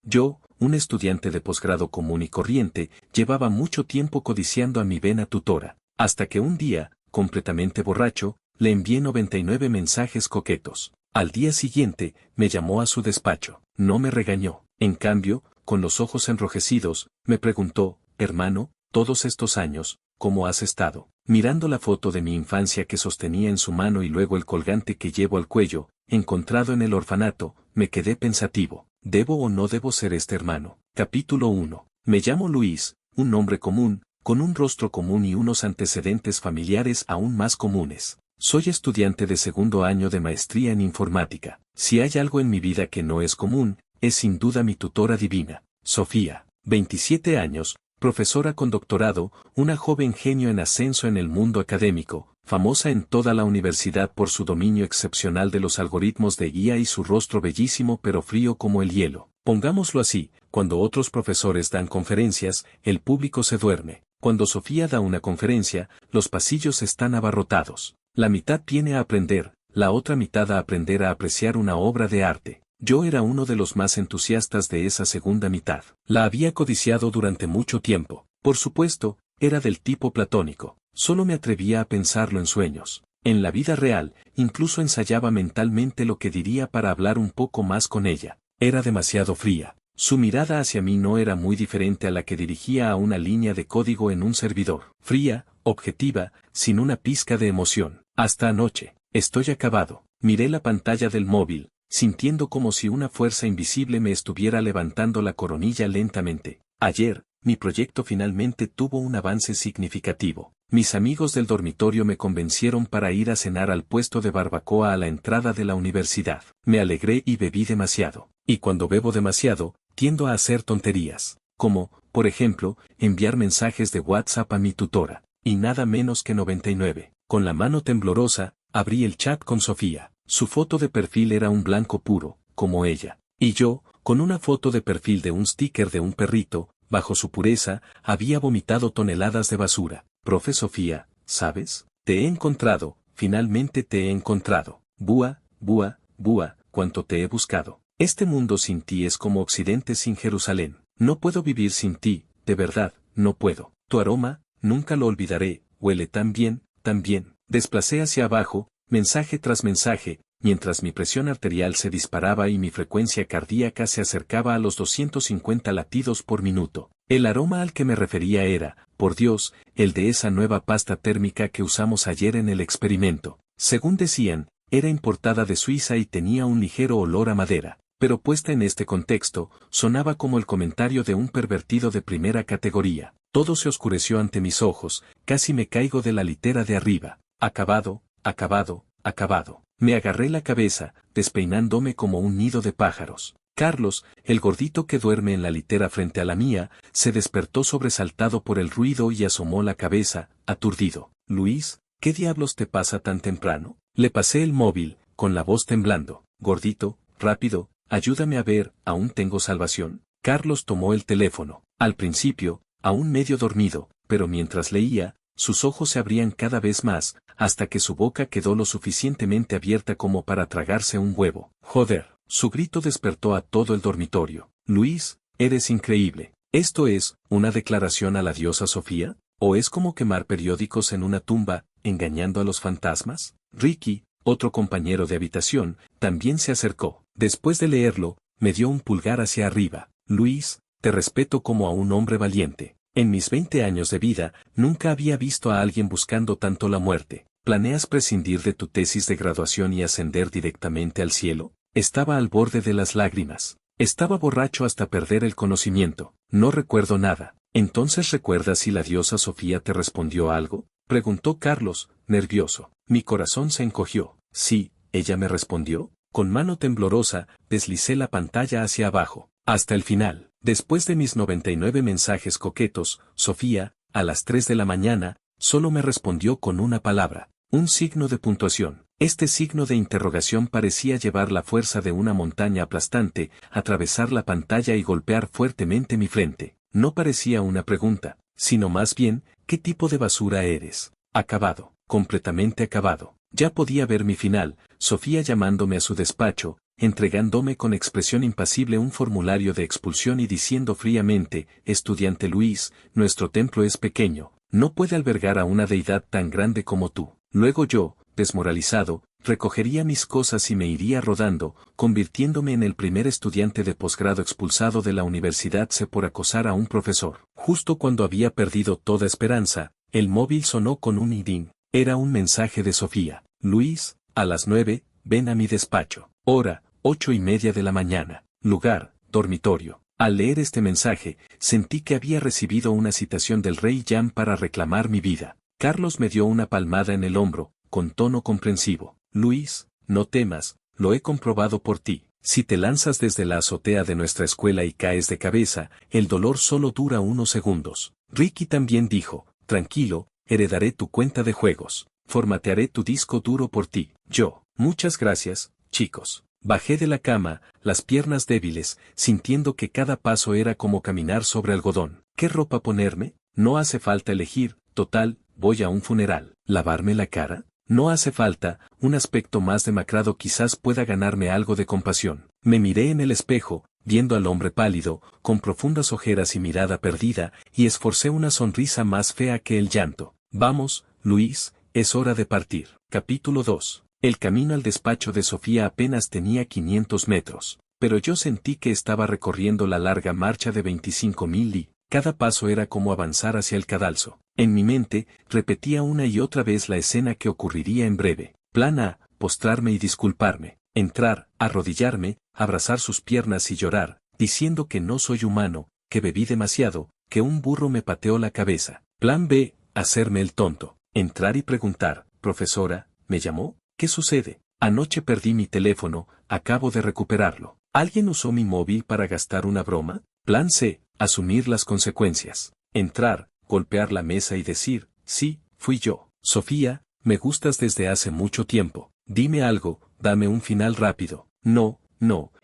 Yo, un estudiante de posgrado común y corriente, llevaba mucho tiempo codiciando a mi vena tutora, hasta que un día, completamente borracho, le envié 99 mensajes coquetos. Al día siguiente, me llamó a su despacho. No me regañó. En cambio, con los ojos enrojecidos, me preguntó, hermano, todos estos años, ¿cómo has estado? Mirando la foto de mi infancia que sostenía en su mano y luego el colgante que llevo al cuello, encontrado en el orfanato, me quedé pensativo. ¿Debo o no debo ser este hermano? Capítulo 1. Me llamo Luis, un nombre común, con un rostro común y unos antecedentes familiares aún más comunes. Soy estudiante de segundo año de maestría en informática. Si hay algo en mi vida que no es común, es sin duda mi tutora divina, Sofía. 27 años, profesora con doctorado, una joven genio en ascenso en el mundo académico, famosa en toda la universidad por su dominio excepcional de los algoritmos de guía y su rostro bellísimo pero frío como el hielo. Pongámoslo así, cuando otros profesores dan conferencias, el público se duerme. Cuando Sofía da una conferencia, los pasillos están abarrotados. La mitad viene a aprender, la otra mitad a aprender a apreciar una obra de arte. Yo era uno de los más entusiastas de esa segunda mitad. La había codiciado durante mucho tiempo. Por supuesto, era del tipo platónico. Solo me atrevía a pensarlo en sueños. En la vida real, incluso ensayaba mentalmente lo que diría para hablar un poco más con ella. Era demasiado fría. Su mirada hacia mí no era muy diferente a la que dirigía a una línea de código en un servidor. Fría, objetiva, sin una pizca de emoción. Hasta anoche. Estoy acabado. Miré la pantalla del móvil, sintiendo como si una fuerza invisible me estuviera levantando la coronilla lentamente. Ayer, mi proyecto finalmente tuvo un avance significativo. Mis amigos del dormitorio me convencieron para ir a cenar al puesto de barbacoa a la entrada de la universidad. Me alegré y bebí demasiado. Y cuando bebo demasiado, tiendo a hacer tonterías, como, por ejemplo, enviar mensajes de WhatsApp a mi tutora, y nada menos que 99. Con la mano temblorosa, abrí el chat con Sofía. Su foto de perfil era un blanco puro, como ella. Y yo, con una foto de perfil de un sticker de un perrito, bajo su pureza, había vomitado toneladas de basura. Profe Sofía, ¿sabes? Te he encontrado, finalmente te he encontrado. Búa, búa, búa, cuánto te he buscado. Este mundo sin ti es como Occidente sin Jerusalén. No puedo vivir sin ti, de verdad, no puedo. Tu aroma, nunca lo olvidaré, huele tan bien, tan bien. Desplacé hacia abajo, mensaje tras mensaje, mientras mi presión arterial se disparaba y mi frecuencia cardíaca se acercaba a los 250 latidos por minuto. El aroma al que me refería era, por Dios, el de esa nueva pasta térmica que usamos ayer en el experimento. Según decían, era importada de Suiza y tenía un ligero olor a madera, pero puesta en este contexto, sonaba como el comentario de un pervertido de primera categoría. Todo se oscureció ante mis ojos, casi me caigo de la litera de arriba. Acabado, acabado, acabado. Me agarré la cabeza, despeinándome como un nido de pájaros. Carlos, el gordito que duerme en la litera frente a la mía, se despertó sobresaltado por el ruido y asomó la cabeza, aturdido. Luis, ¿qué diablos te pasa tan temprano? Le pasé el móvil, con la voz temblando. Gordito, rápido, ayúdame a ver, ¿aún tengo salvación? Carlos tomó el teléfono. Al principio, aún medio dormido, pero mientras leía, sus ojos se abrían cada vez más, hasta que su boca quedó lo suficientemente abierta como para tragarse un huevo. Joder, su grito despertó a todo el dormitorio. Luis, eres increíble. ¿Esto es una declaración a la diosa Sofía? ¿O es como quemar periódicos en una tumba, engañando a los fantasmas? Ricky, otro compañero de habitación, también se acercó. Después de leerlo, me dio un pulgar hacia arriba. Luis, te respeto como a un hombre valiente. En mis 20 años de vida, nunca había visto a alguien buscando tanto la muerte. ¿Planeas prescindir de tu tesis de graduación y ascender directamente al cielo? Estaba al borde de las lágrimas. Estaba borracho hasta perder el conocimiento. No recuerdo nada. ¿Entonces recuerdas si la diosa Sofía te respondió algo? Preguntó Carlos, nervioso. Mi corazón se encogió. Sí, ella me respondió. Con mano temblorosa, deslicé la pantalla hacia abajo, hasta el final. Después de mis 99 mensajes coquetos, Sofía, a las 3 de la mañana, solo me respondió con una palabra, un signo de puntuación. Este signo de interrogación parecía llevar la fuerza de una montaña aplastante, atravesar la pantalla y golpear fuertemente mi frente. No parecía una pregunta, sino más bien, ¿qué tipo de basura eres? Acabado, completamente acabado. Ya podía ver mi final, Sofía llamándome a su despacho, entregándome con expresión impasible un formulario de expulsión y diciendo fríamente, estudiante Luis, nuestro templo es pequeño, no puede albergar a una deidad tan grande como tú. Luego yo, desmoralizado, recogería mis cosas y me iría rodando, convirtiéndome en el primer estudiante de posgrado expulsado de la Universidad C por acosar a un profesor. Justo cuando había perdido toda esperanza, el móvil sonó con un idín. Era un mensaje de Sofía. Luis, a las 9, ven a mi despacho. Hora, 8:30 de la mañana. Lugar, dormitorio. Al leer este mensaje, sentí que había recibido una citación del rey Jan para reclamar mi vida. Carlos me dio una palmada en el hombro, con tono comprensivo. Luis, no temas, lo he comprobado por ti. Si te lanzas desde la azotea de nuestra escuela y caes de cabeza, el dolor solo dura unos segundos. Ricky también dijo, tranquilo, heredaré tu cuenta de juegos. Formatearé tu disco duro por ti. Yo, muchas gracias, chicos. Bajé de la cama, las piernas débiles, sintiendo que cada paso era como caminar sobre algodón. ¿Qué ropa ponerme? No hace falta elegir, total, voy a un funeral. ¿Lavarme la cara? No hace falta, un aspecto más demacrado quizás pueda ganarme algo de compasión. Me miré en el espejo, viendo al hombre pálido, con profundas ojeras y mirada perdida, y esforcé una sonrisa más fea que el llanto. Vamos, Luis, es hora de partir. Capítulo 2. El camino al despacho de Sofía apenas tenía 500 metros, pero yo sentí que estaba recorriendo la larga marcha de 25.000 li. Cada paso era como avanzar hacia el cadalso. En mi mente, repetía una y otra vez la escena que ocurriría en breve. Plan A, postrarme y disculparme. Entrar, arrodillarme, abrazar sus piernas y llorar, diciendo que no soy humano, que bebí demasiado, que un burro me pateó la cabeza. Plan B, hacerme el tonto. Entrar y preguntar, profesora, ¿me llamó? ¿Qué sucede? Anoche perdí mi teléfono, acabo de recuperarlo. ¿Alguien usó mi móvil para gastar una broma? Plan C, asumir las consecuencias. Entrar, golpear la mesa y decir, sí, fui yo. Sofía, me gustas desde hace mucho tiempo. Dime algo, dame un final rápido. No,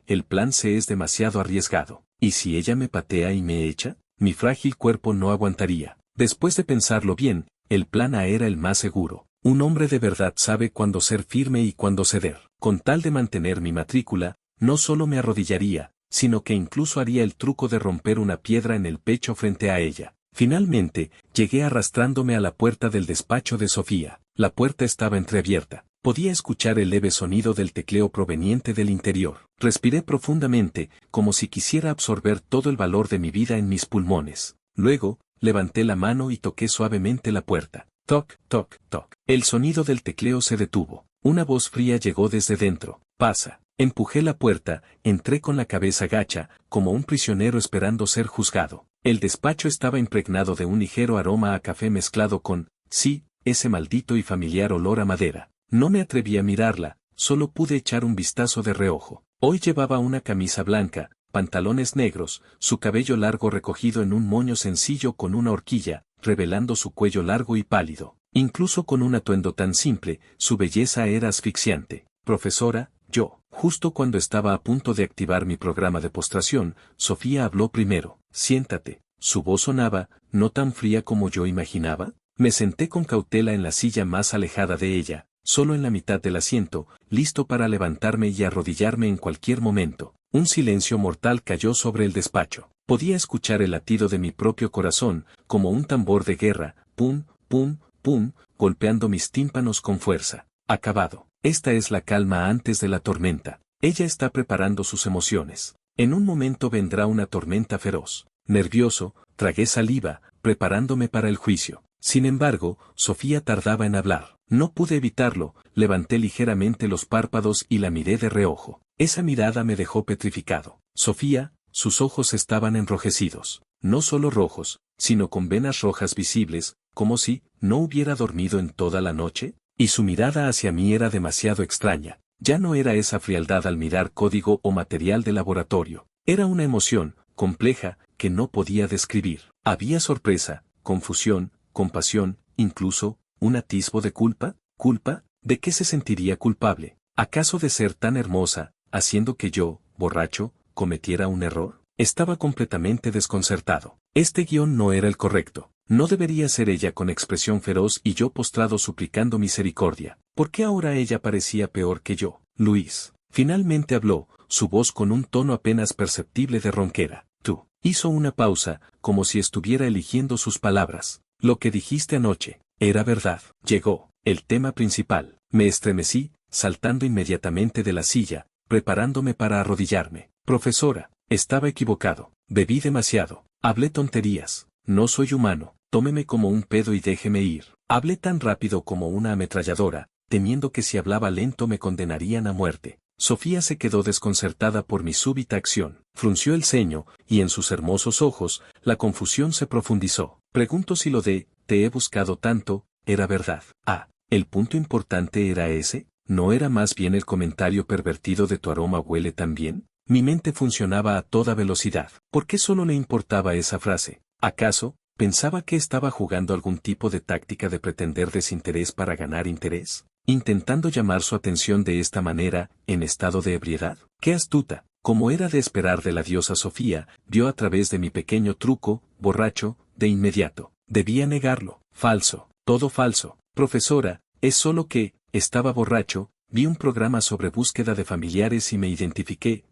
el plan C es demasiado arriesgado. ¿Y si ella me patea y me echa? Mi frágil cuerpo no aguantaría. Después de pensarlo bien, el plan A era el más seguro. Un hombre de verdad sabe cuándo ser firme y cuándo ceder. Con tal de mantener mi matrícula, no solo me arrodillaría, sino que incluso haría el truco de romper una piedra en el pecho frente a ella. Finalmente, llegué arrastrándome a la puerta del despacho de Sofía. La puerta estaba entreabierta. Podía escuchar el leve sonido del tecleo proveniente del interior. Respiré profundamente, como si quisiera absorber todo el valor de mi vida en mis pulmones. Luego, levanté la mano y toqué suavemente la puerta. Toc, toc, toc. El sonido del tecleo se detuvo. Una voz fría llegó desde dentro. Pasa. Empujé la puerta, entré con la cabeza gacha, como un prisionero esperando ser juzgado. El despacho estaba impregnado de un ligero aroma a café mezclado con, sí, ese maldito y familiar olor a madera. No me atreví a mirarla, solo pude echar un vistazo de reojo. Hoy llevaba una camisa blanca, pantalones negros, su cabello largo recogido en un moño sencillo con una horquilla, revelando su cuello largo y pálido. Incluso con un atuendo tan simple, su belleza era asfixiante. Profesora, yo. Justo cuando estaba a punto de activar mi programa de postración, Sofía habló primero. Siéntate. Su voz sonaba, no tan fría como yo imaginaba. Me senté con cautela en la silla más alejada de ella, solo en la mitad del asiento, listo para levantarme y arrodillarme en cualquier momento. Un silencio mortal cayó sobre el despacho. Podía escuchar el latido de mi propio corazón, como un tambor de guerra, pum, pum, pum, golpeando mis tímpanos con fuerza. Acabado. Esta es la calma antes de la tormenta. Ella está preparando sus emociones. En un momento vendrá una tormenta feroz. Nervioso, tragué saliva, preparándome para el juicio. Sin embargo, Sofía tardaba en hablar. No pude evitarlo, levanté ligeramente los párpados y la miré de reojo. Esa mirada me dejó petrificado. Sofía, sus ojos estaban enrojecidos. No solo rojos, sino con venas rojas visibles, como si no hubiera dormido en toda la noche. Y su mirada hacia mí era demasiado extraña. Ya no era esa frialdad al mirar código o material de laboratorio. Era una emoción, compleja, que no podía describir. Había sorpresa, confusión, compasión, incluso, un atisbo de culpa. ¿Culpa? ¿De qué se sentiría culpable? ¿Acaso de ser tan hermosa, haciendo que yo, borracho, cometiera un error? Estaba completamente desconcertado. Este guión no era el correcto. No debería ser ella con expresión feroz y yo postrado suplicando misericordia. ¿Por qué ahora ella parecía peor que yo? Luis. Finalmente habló, su voz con un tono apenas perceptible de ronquera. Tú. Hizo una pausa, como si estuviera eligiendo sus palabras. Lo que dijiste anoche, era verdad. Llegó, el tema principal. Me estremecí, saltando inmediatamente de la silla, preparándome para arrodillarme. Profesora, estaba equivocado. Bebí demasiado. Hablé tonterías. No soy humano. Tómeme como un pedo y déjeme ir. Hablé tan rápido como una ametralladora, temiendo que si hablaba lento me condenarían a muerte. Sofía se quedó desconcertada por mi súbita acción. Frunció el ceño, y en sus hermosos ojos, la confusión se profundizó. Pregunto si lo de, te he buscado tanto, era verdad. Ah, el punto importante era ese, ¿no era más bien el comentario pervertido de tu aroma huele tan bien? Mi mente funcionaba a toda velocidad. ¿Por qué solo le importaba esa frase? ¿Acaso, pensaba que estaba jugando algún tipo de táctica de pretender desinterés para ganar interés? Intentando llamar su atención de esta manera, en estado de ebriedad. ¡Qué astuta! Como era de esperar de la diosa Sofía, vio a través de mi pequeño truco, borracho, de inmediato. Debía negarlo. Falso. Todo falso. Profesora, es solo que, estaba borracho, vi un programa sobre búsqueda de familiares y me identifiqué.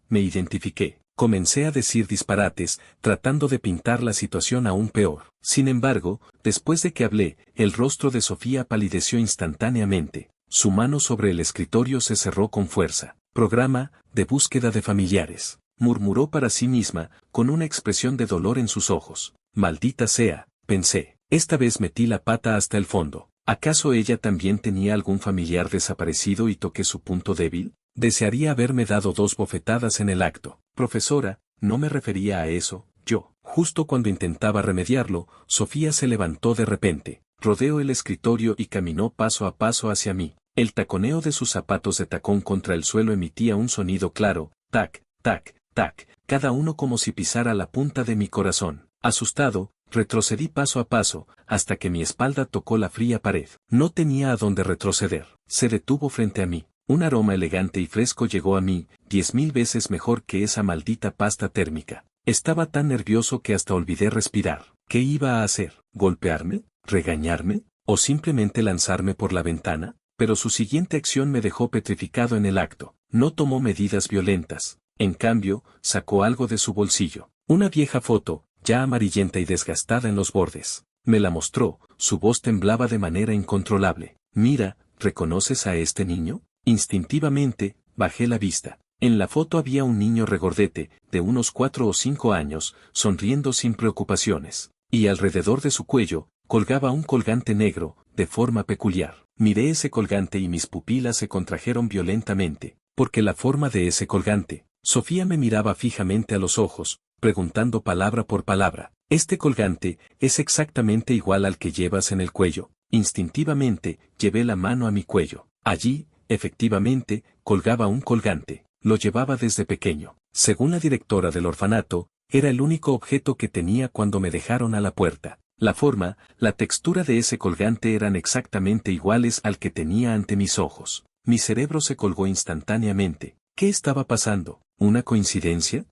Comencé a decir disparates, tratando de pintar la situación aún peor. Sin embargo, después de que hablé, el rostro de Sofía palideció instantáneamente. Su mano sobre el escritorio se cerró con fuerza. Programa, de búsqueda de familiares. Murmuró para sí misma, con una expresión de dolor en sus ojos. Maldita sea, pensé. Esta vez metí la pata hasta el fondo. ¿Acaso ella también tenía algún familiar desaparecido y toqué su punto débil? Desearía haberme dado 2 bofetadas en el acto. Profesora, no me refería a eso, yo. Justo cuando intentaba remediarlo, Sofía se levantó de repente, rodeó el escritorio y caminó paso a paso hacia mí. El taconeo de sus zapatos de tacón contra el suelo emitía un sonido claro, tac, tac, tac, cada uno como si pisara la punta de mi corazón. Asustado, retrocedí paso a paso, hasta que mi espalda tocó la fría pared. No tenía a dónde retroceder. Se detuvo frente a mí. Un aroma elegante y fresco llegó a mí, 10.000 veces mejor que esa maldita pasta térmica. Estaba tan nervioso que hasta olvidé respirar. ¿Qué iba a hacer? ¿Golpearme? ¿Regañarme? ¿O simplemente lanzarme por la ventana? Pero su siguiente acción me dejó petrificado en el acto. No tomó medidas violentas. En cambio, sacó algo de su bolsillo. Una vieja foto, ya amarillenta y desgastada en los bordes. Me la mostró, su voz temblaba de manera incontrolable. Mira, ¿reconoces a este niño? Instintivamente, bajé la vista. En la foto había un niño regordete, de unos 4 o 5 años, sonriendo sin preocupaciones. Y alrededor de su cuello, colgaba un colgante negro, de forma peculiar. Miré ese colgante y mis pupilas se contrajeron violentamente, porque la forma de ese colgante. Sofía me miraba fijamente a los ojos, preguntando palabra por palabra. Este colgante es exactamente igual al que llevas en el cuello. Instintivamente, llevé la mano a mi cuello. Allí, efectivamente, colgaba un colgante. Lo llevaba desde pequeño. Según la directora del orfanato, era el único objeto que tenía cuando me dejaron a la puerta. La forma, la textura de ese colgante eran exactamente iguales al que tenía ante mis ojos. Mi cerebro se colgó instantáneamente. ¿Qué estaba pasando? ¿Una coincidencia?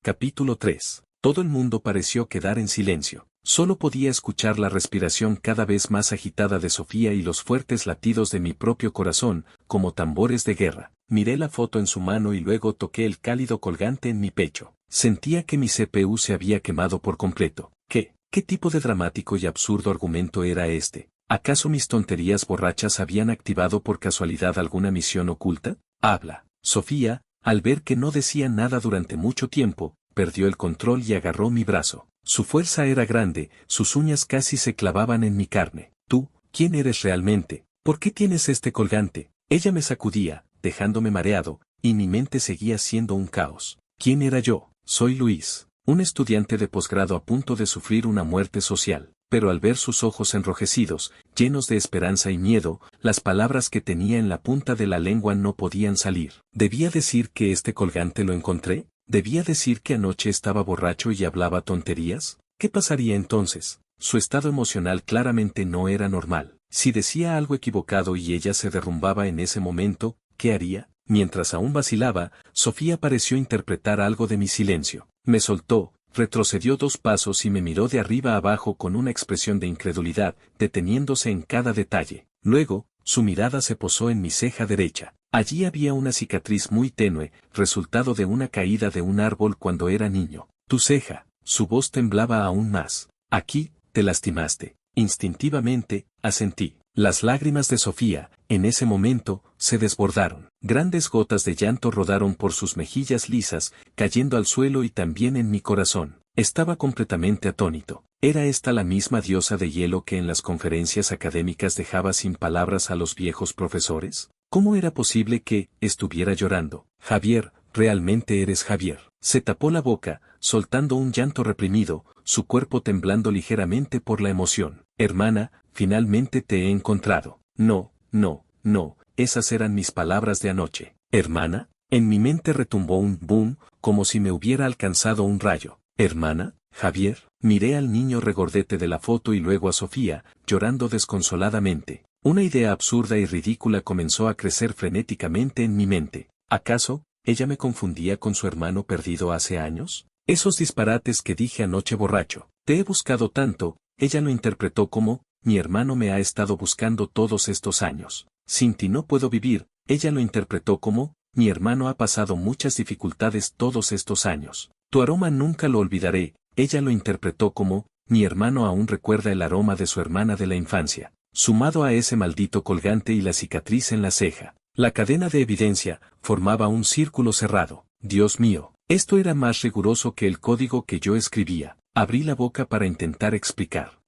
Capítulo 3. Todo el mundo pareció quedar en silencio. Solo podía escuchar la respiración cada vez más agitada de Sofía y los fuertes latidos de mi propio corazón, como tambores de guerra. Miré la foto en su mano y luego toqué el cálido colgante en mi pecho. Sentía que mi CPU se había quemado por completo. ¿Qué tipo de dramático y absurdo argumento era este? ¿Acaso mis tonterías borrachas habían activado por casualidad alguna misión oculta? Habla. Sofía, al ver que no decía nada durante mucho tiempo, perdió el control y agarró mi brazo. Su fuerza era grande, sus uñas casi se clavaban en mi carne. Tú, ¿quién eres realmente? ¿Por qué tienes este colgante? Ella me sacudía, dejándome mareado, y mi mente seguía siendo un caos. ¿Quién era yo? Soy Luis, un estudiante de posgrado a punto de sufrir una muerte social. Pero al ver sus ojos enrojecidos, llenos de esperanza y miedo, las palabras que tenía en la punta de la lengua no podían salir. ¿Debía decir que este colgante lo encontré? ¿Debía decir que anoche estaba borracho y hablaba tonterías? ¿Qué pasaría entonces? Su estado emocional claramente no era normal. Si decía algo equivocado y ella se derrumbaba en ese momento, ¿qué haría? Mientras aún vacilaba, Sofía pareció interpretar algo de mi silencio. Me soltó, retrocedió 2 pasos y me miró de arriba a abajo con una expresión de incredulidad, deteniéndose en cada detalle. Luego, su mirada se posó en mi ceja derecha. Allí había una cicatriz muy tenue, resultado de una caída de un árbol cuando era niño. Tu ceja, su voz temblaba aún más. Aquí, te lastimaste. Instintivamente, asentí. Las lágrimas de Sofía, en ese momento, se desbordaron. Grandes gotas de llanto rodaron por sus mejillas lisas, cayendo al suelo y también en mi corazón. Estaba completamente atónito. ¿Era esta la misma diosa de hielo que en las conferencias académicas dejaba sin palabras a los viejos profesores? ¿Cómo era posible que estuviera llorando? Javier, realmente eres Javier. Se tapó la boca, soltando un llanto reprimido, su cuerpo temblando ligeramente por la emoción. Hermana, finalmente te he encontrado. No, no, no, esas eran mis palabras de anoche. ¿Hermana? En mi mente retumbó un boom, como si me hubiera alcanzado un rayo. ¿Hermana? Javier, miré al niño regordete de la foto y luego a Sofía, llorando desconsoladamente. Una idea absurda y ridícula comenzó a crecer frenéticamente en mi mente. ¿Acaso, ella me confundía con su hermano perdido hace años? Esos disparates que dije anoche borracho. Te he buscado tanto, ella lo interpretó como, mi hermano me ha estado buscando todos estos años. Sin ti no puedo vivir, ella lo interpretó como, mi hermano ha pasado muchas dificultades todos estos años. Tu aroma nunca lo olvidaré, ella lo interpretó como, mi hermano aún recuerda el aroma de su hermana de la infancia. Sumado a ese maldito colgante y la cicatriz en la ceja, la cadena de evidencia formaba un círculo cerrado. Dios mío, esto era más riguroso que el código que yo escribía. Abrí la boca para intentar explicar.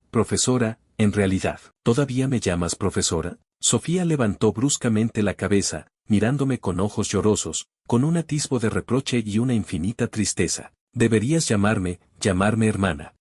Profesora, en realidad, ¿todavía me llamas profesora? Sofía levantó bruscamente la cabeza, mirándome con ojos llorosos, con un atisbo de reproche y una infinita tristeza. Deberías llamarme hermana.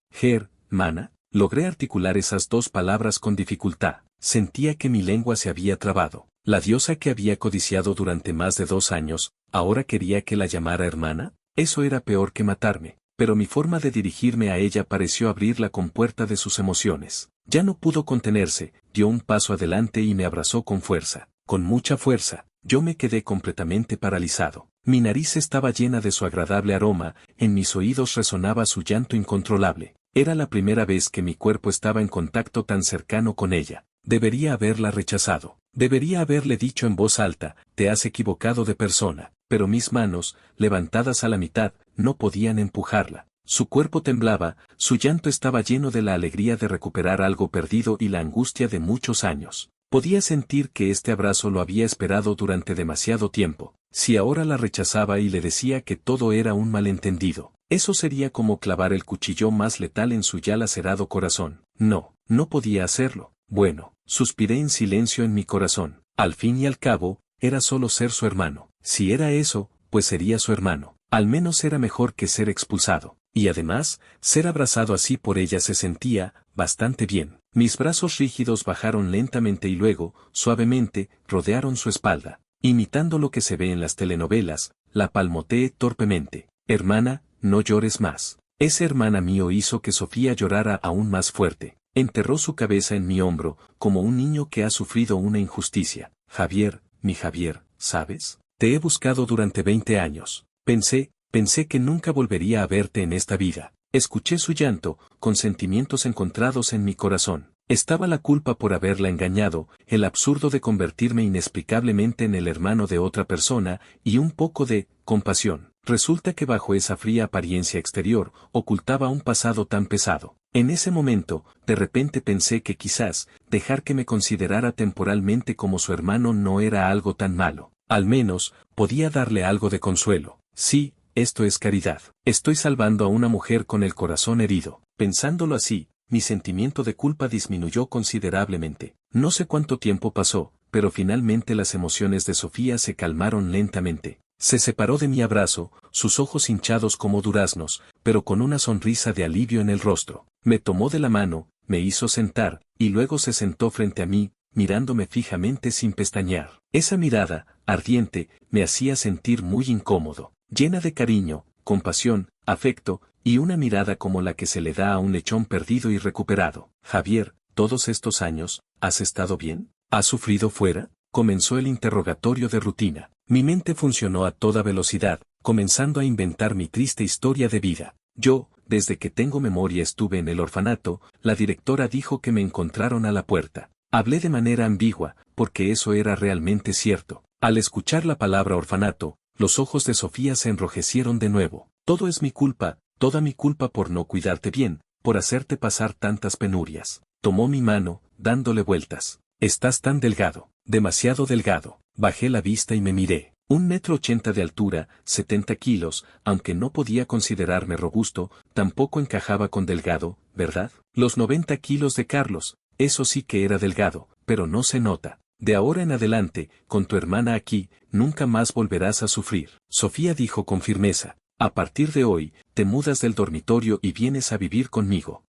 Mana. Logré articular esas dos palabras con dificultad. Sentía que mi lengua se había trabado. La diosa que había codiciado durante más de 2 años, ¿ahora quería que la llamara hermana? Eso era peor que matarme, pero mi forma de dirigirme a ella pareció abrir la compuerta de sus emociones. Ya no pudo contenerse, dio un paso adelante y me abrazó con fuerza, con mucha fuerza. Yo me quedé completamente paralizado. Mi nariz estaba llena de su agradable aroma, en mis oídos resonaba su llanto incontrolable. Era la primera vez que mi cuerpo estaba en contacto tan cercano con ella. Debería haberla rechazado. Debería haberle dicho en voz alta, te has equivocado de persona. Pero mis manos, levantadas a la mitad, no podían empujarla. Su cuerpo temblaba, su llanto estaba lleno de la alegría de recuperar algo perdido y la angustia de muchos años. Podía sentir que este abrazo lo había esperado durante demasiado tiempo. Si ahora la rechazaba y le decía que todo era un malentendido, eso sería como clavar el cuchillo más letal en su ya lacerado corazón. No, no podía hacerlo. Bueno, suspiré en silencio en mi corazón. Al fin y al cabo, era solo ser su hermano. Si era eso, pues sería su hermano. Al menos era mejor que ser expulsado. Y además, ser abrazado así por ella se sentía bastante bien. Mis brazos rígidos bajaron lentamente y luego, suavemente, rodearon su espalda. Imitando lo que se ve en las telenovelas, la palmoteé torpemente. Hermana, no llores más. Esa hermana mío hizo que Sofía llorara aún más fuerte. Enterró su cabeza en mi hombro, como un niño que ha sufrido una injusticia. Javier, mi Javier, ¿sabes? Te he buscado durante 20 años. Pensé que nunca volvería a verte en esta vida. Escuché su llanto, con sentimientos encontrados en mi corazón. Estaba la culpa por haberla engañado, el absurdo de convertirme inexplicablemente en el hermano de otra persona, y un poco de compasión. Resulta que bajo esa fría apariencia exterior, ocultaba un pasado tan pesado. En ese momento, de repente pensé que quizás, dejar que me considerara temporalmente como su hermano no era algo tan malo. Al menos, podía darle algo de consuelo. Sí, esto es caridad. Estoy salvando a una mujer con el corazón herido. Pensándolo así, mi sentimiento de culpa disminuyó considerablemente. No sé cuánto tiempo pasó, pero finalmente las emociones de Sofía se calmaron lentamente. Se separó de mi abrazo, sus ojos hinchados como duraznos, pero con una sonrisa de alivio en el rostro. Me tomó de la mano, me hizo sentar, y luego se sentó frente a mí, mirándome fijamente sin pestañear. Esa mirada, ardiente, me hacía sentir muy incómodo, llena de cariño, compasión, afecto, y una mirada como la que se le da a un lechón perdido y recuperado. Javier, todos estos años, ¿has estado bien? ¿Has sufrido fuera? Comenzó el interrogatorio de rutina. Mi mente funcionó a toda velocidad, comenzando a inventar mi triste historia de vida. Yo, desde que tengo memoria estuve en el orfanato, la directora dijo que me encontraron a la puerta. Hablé de manera ambigua, porque eso era realmente cierto. Al escuchar la palabra orfanato, los ojos de Sofía se enrojecieron de nuevo. Todo es mi culpa, toda mi culpa por no cuidarte bien, por hacerte pasar tantas penurias. Tomó mi mano, dándole vueltas. Estás tan delgado, demasiado delgado. Bajé la vista y me miré. 1,80 m de altura, 70 kilos, aunque no podía considerarme robusto, tampoco encajaba con delgado, ¿verdad? Los 90 kilos de Carlos, eso sí que era delgado, pero no se nota. De ahora en adelante, con tu hermana aquí, nunca más volverás a sufrir. Sofía dijo con firmeza, a partir de hoy, te mudas del dormitorio y vienes a vivir conmigo.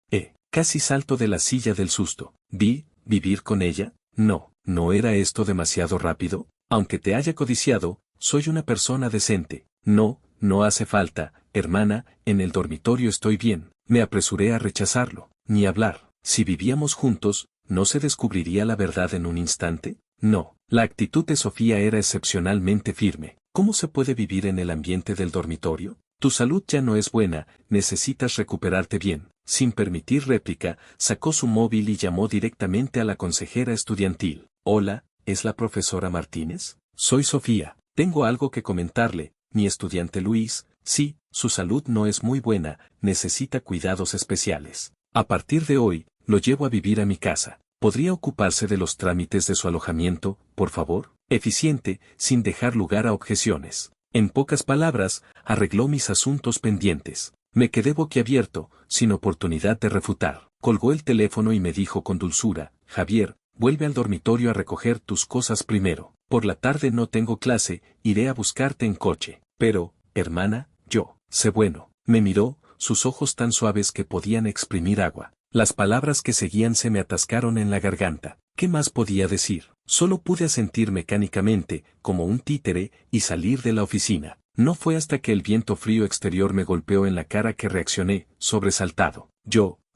Casi salto de la silla del susto. ¿Vivir con ella? No, ¿no era esto demasiado rápido? Aunque te haya codiciado, soy una persona decente. No, no hace falta, hermana, en el dormitorio estoy bien. Me apresuré a rechazarlo. Ni hablar. Si vivíamos juntos, ¿no se descubriría la verdad en un instante? No. La actitud de Sofía era excepcionalmente firme. ¿Cómo se puede vivir en el ambiente del dormitorio? Tu salud ya no es buena, necesitas recuperarte bien. Sin permitir réplica, sacó su móvil y llamó directamente a la consejera estudiantil. Hola, ¿es la profesora Martínez? Soy Sofía. Tengo algo que comentarle. Mi estudiante Luis, sí, su salud no es muy buena, necesita cuidados especiales. A partir de hoy, lo llevo a vivir a mi casa. ¿Podría ocuparse de los trámites de su alojamiento, por favor? Eficiente, sin dejar lugar a objeciones. En pocas palabras, arregló mis asuntos pendientes. Me quedé boquiabierto, sin oportunidad de refutar. Colgó el teléfono y me dijo con dulzura, Javier, vuelve al dormitorio a recoger tus cosas primero. Por la tarde no tengo clase, iré a buscarte en coche. Pero, hermana, sé bueno. Me miró, sus ojos tan suaves que podían exprimir agua. Las palabras que seguían se me atascaron en la garganta. ¿Qué más podía decir? Solo pude asentir mecánicamente, como un títere, y salir de la oficina. No fue hasta que el viento frío exterior me golpeó en la cara que reaccioné, sobresaltado.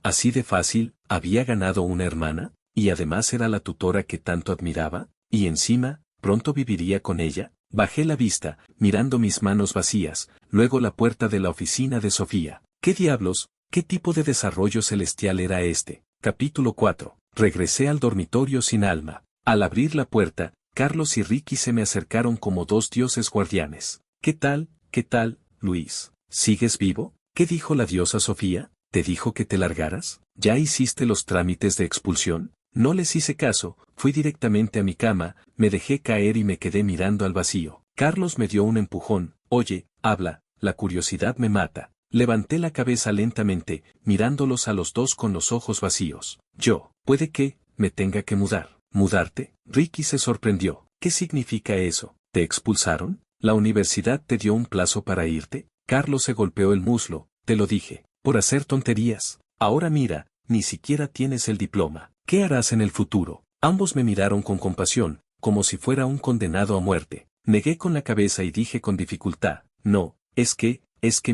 Así de fácil, había ganado una hermana, y además era la tutora que tanto admiraba, y encima, pronto viviría con ella. Bajé la vista, mirando mis manos vacías, luego la puerta de la oficina de Sofía. ¿Qué diablos? ¿Qué tipo de desarrollo celestial era este? Capítulo 4. Regresé al dormitorio sin alma. Al abrir la puerta, Carlos y Ricky se me acercaron como dos dioses guardianes. ¿Qué tal, Luis? ¿Sigues vivo? ¿Qué dijo la diosa Sofía? ¿Te dijo que te largaras? ¿Ya hiciste los trámites de expulsión? No les hice caso, fui directamente a mi cama, me dejé caer y me quedé mirando al vacío. Carlos me dio un empujón. Oye, habla, la curiosidad me mata. Levanté la cabeza lentamente, mirándolos a los dos con los ojos vacíos. Puede que, me tenga que mudar. ¿Mudarte? Ricky se sorprendió. ¿Qué significa eso? ¿Te expulsaron? ¿La universidad te dio un plazo para irte? Carlos se golpeó el muslo. Te lo dije. Por hacer tonterías. Ahora mira, ni siquiera tienes el diploma. ¿Qué harás en el futuro? Ambos me miraron con compasión, como si fuera un condenado a muerte. Negué con la cabeza y dije con dificultad. No, es que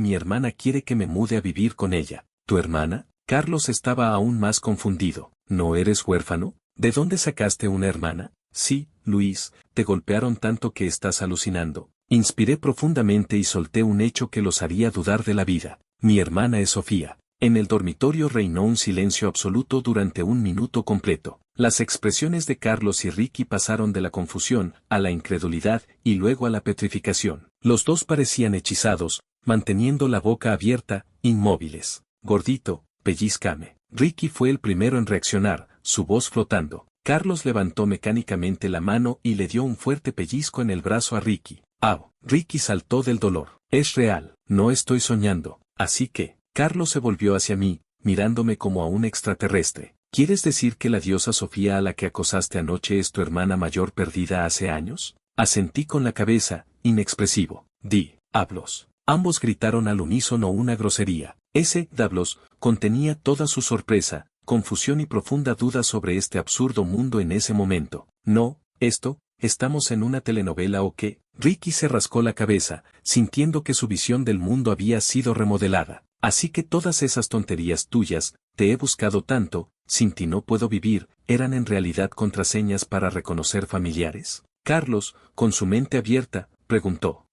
mi hermana quiere que me mude a vivir con ella. ¿Tu hermana? Carlos estaba aún más confundido. ¿No eres huérfano? ¿De dónde sacaste una hermana? Sí, Luis, te golpearon tanto que estás alucinando. Inspiré profundamente y solté un hecho que los haría dudar de la vida. Mi hermana es Sofía. En el dormitorio reinó un silencio absoluto durante 1 minuto completo. Las expresiones de Carlos y Ricky pasaron de la confusión a la incredulidad y luego a la petrificación. Los dos parecían hechizados, manteniendo la boca abierta, inmóviles. Gordito, pellízcame. Ricky fue el primero en reaccionar, su voz flotando. Carlos levantó mecánicamente la mano y le dio un fuerte pellizco en el brazo a Ricky. ¡Au! Ricky saltó del dolor. Es real, no estoy soñando. Así que, Carlos se volvió hacia mí, mirándome como a un extraterrestre. ¿Quieres decir que la diosa Sofía a la que acosaste anoche es tu hermana mayor perdida hace años? Asentí con la cabeza, inexpresivo. Diablos. Ambos gritaron al unísono una grosería. Ese diablos contenía toda su sorpresa, confusión y profunda duda sobre este absurdo mundo en ese momento. No, ¿estamos en una telenovela o qué? Ricky se rascó la cabeza, sintiendo que su visión del mundo había sido remodelada. Así que todas esas tonterías tuyas, te he buscado tanto, sin ti no puedo vivir, eran en realidad contraseñas para reconocer familiares. Carlos, con su mente abierta, preguntó.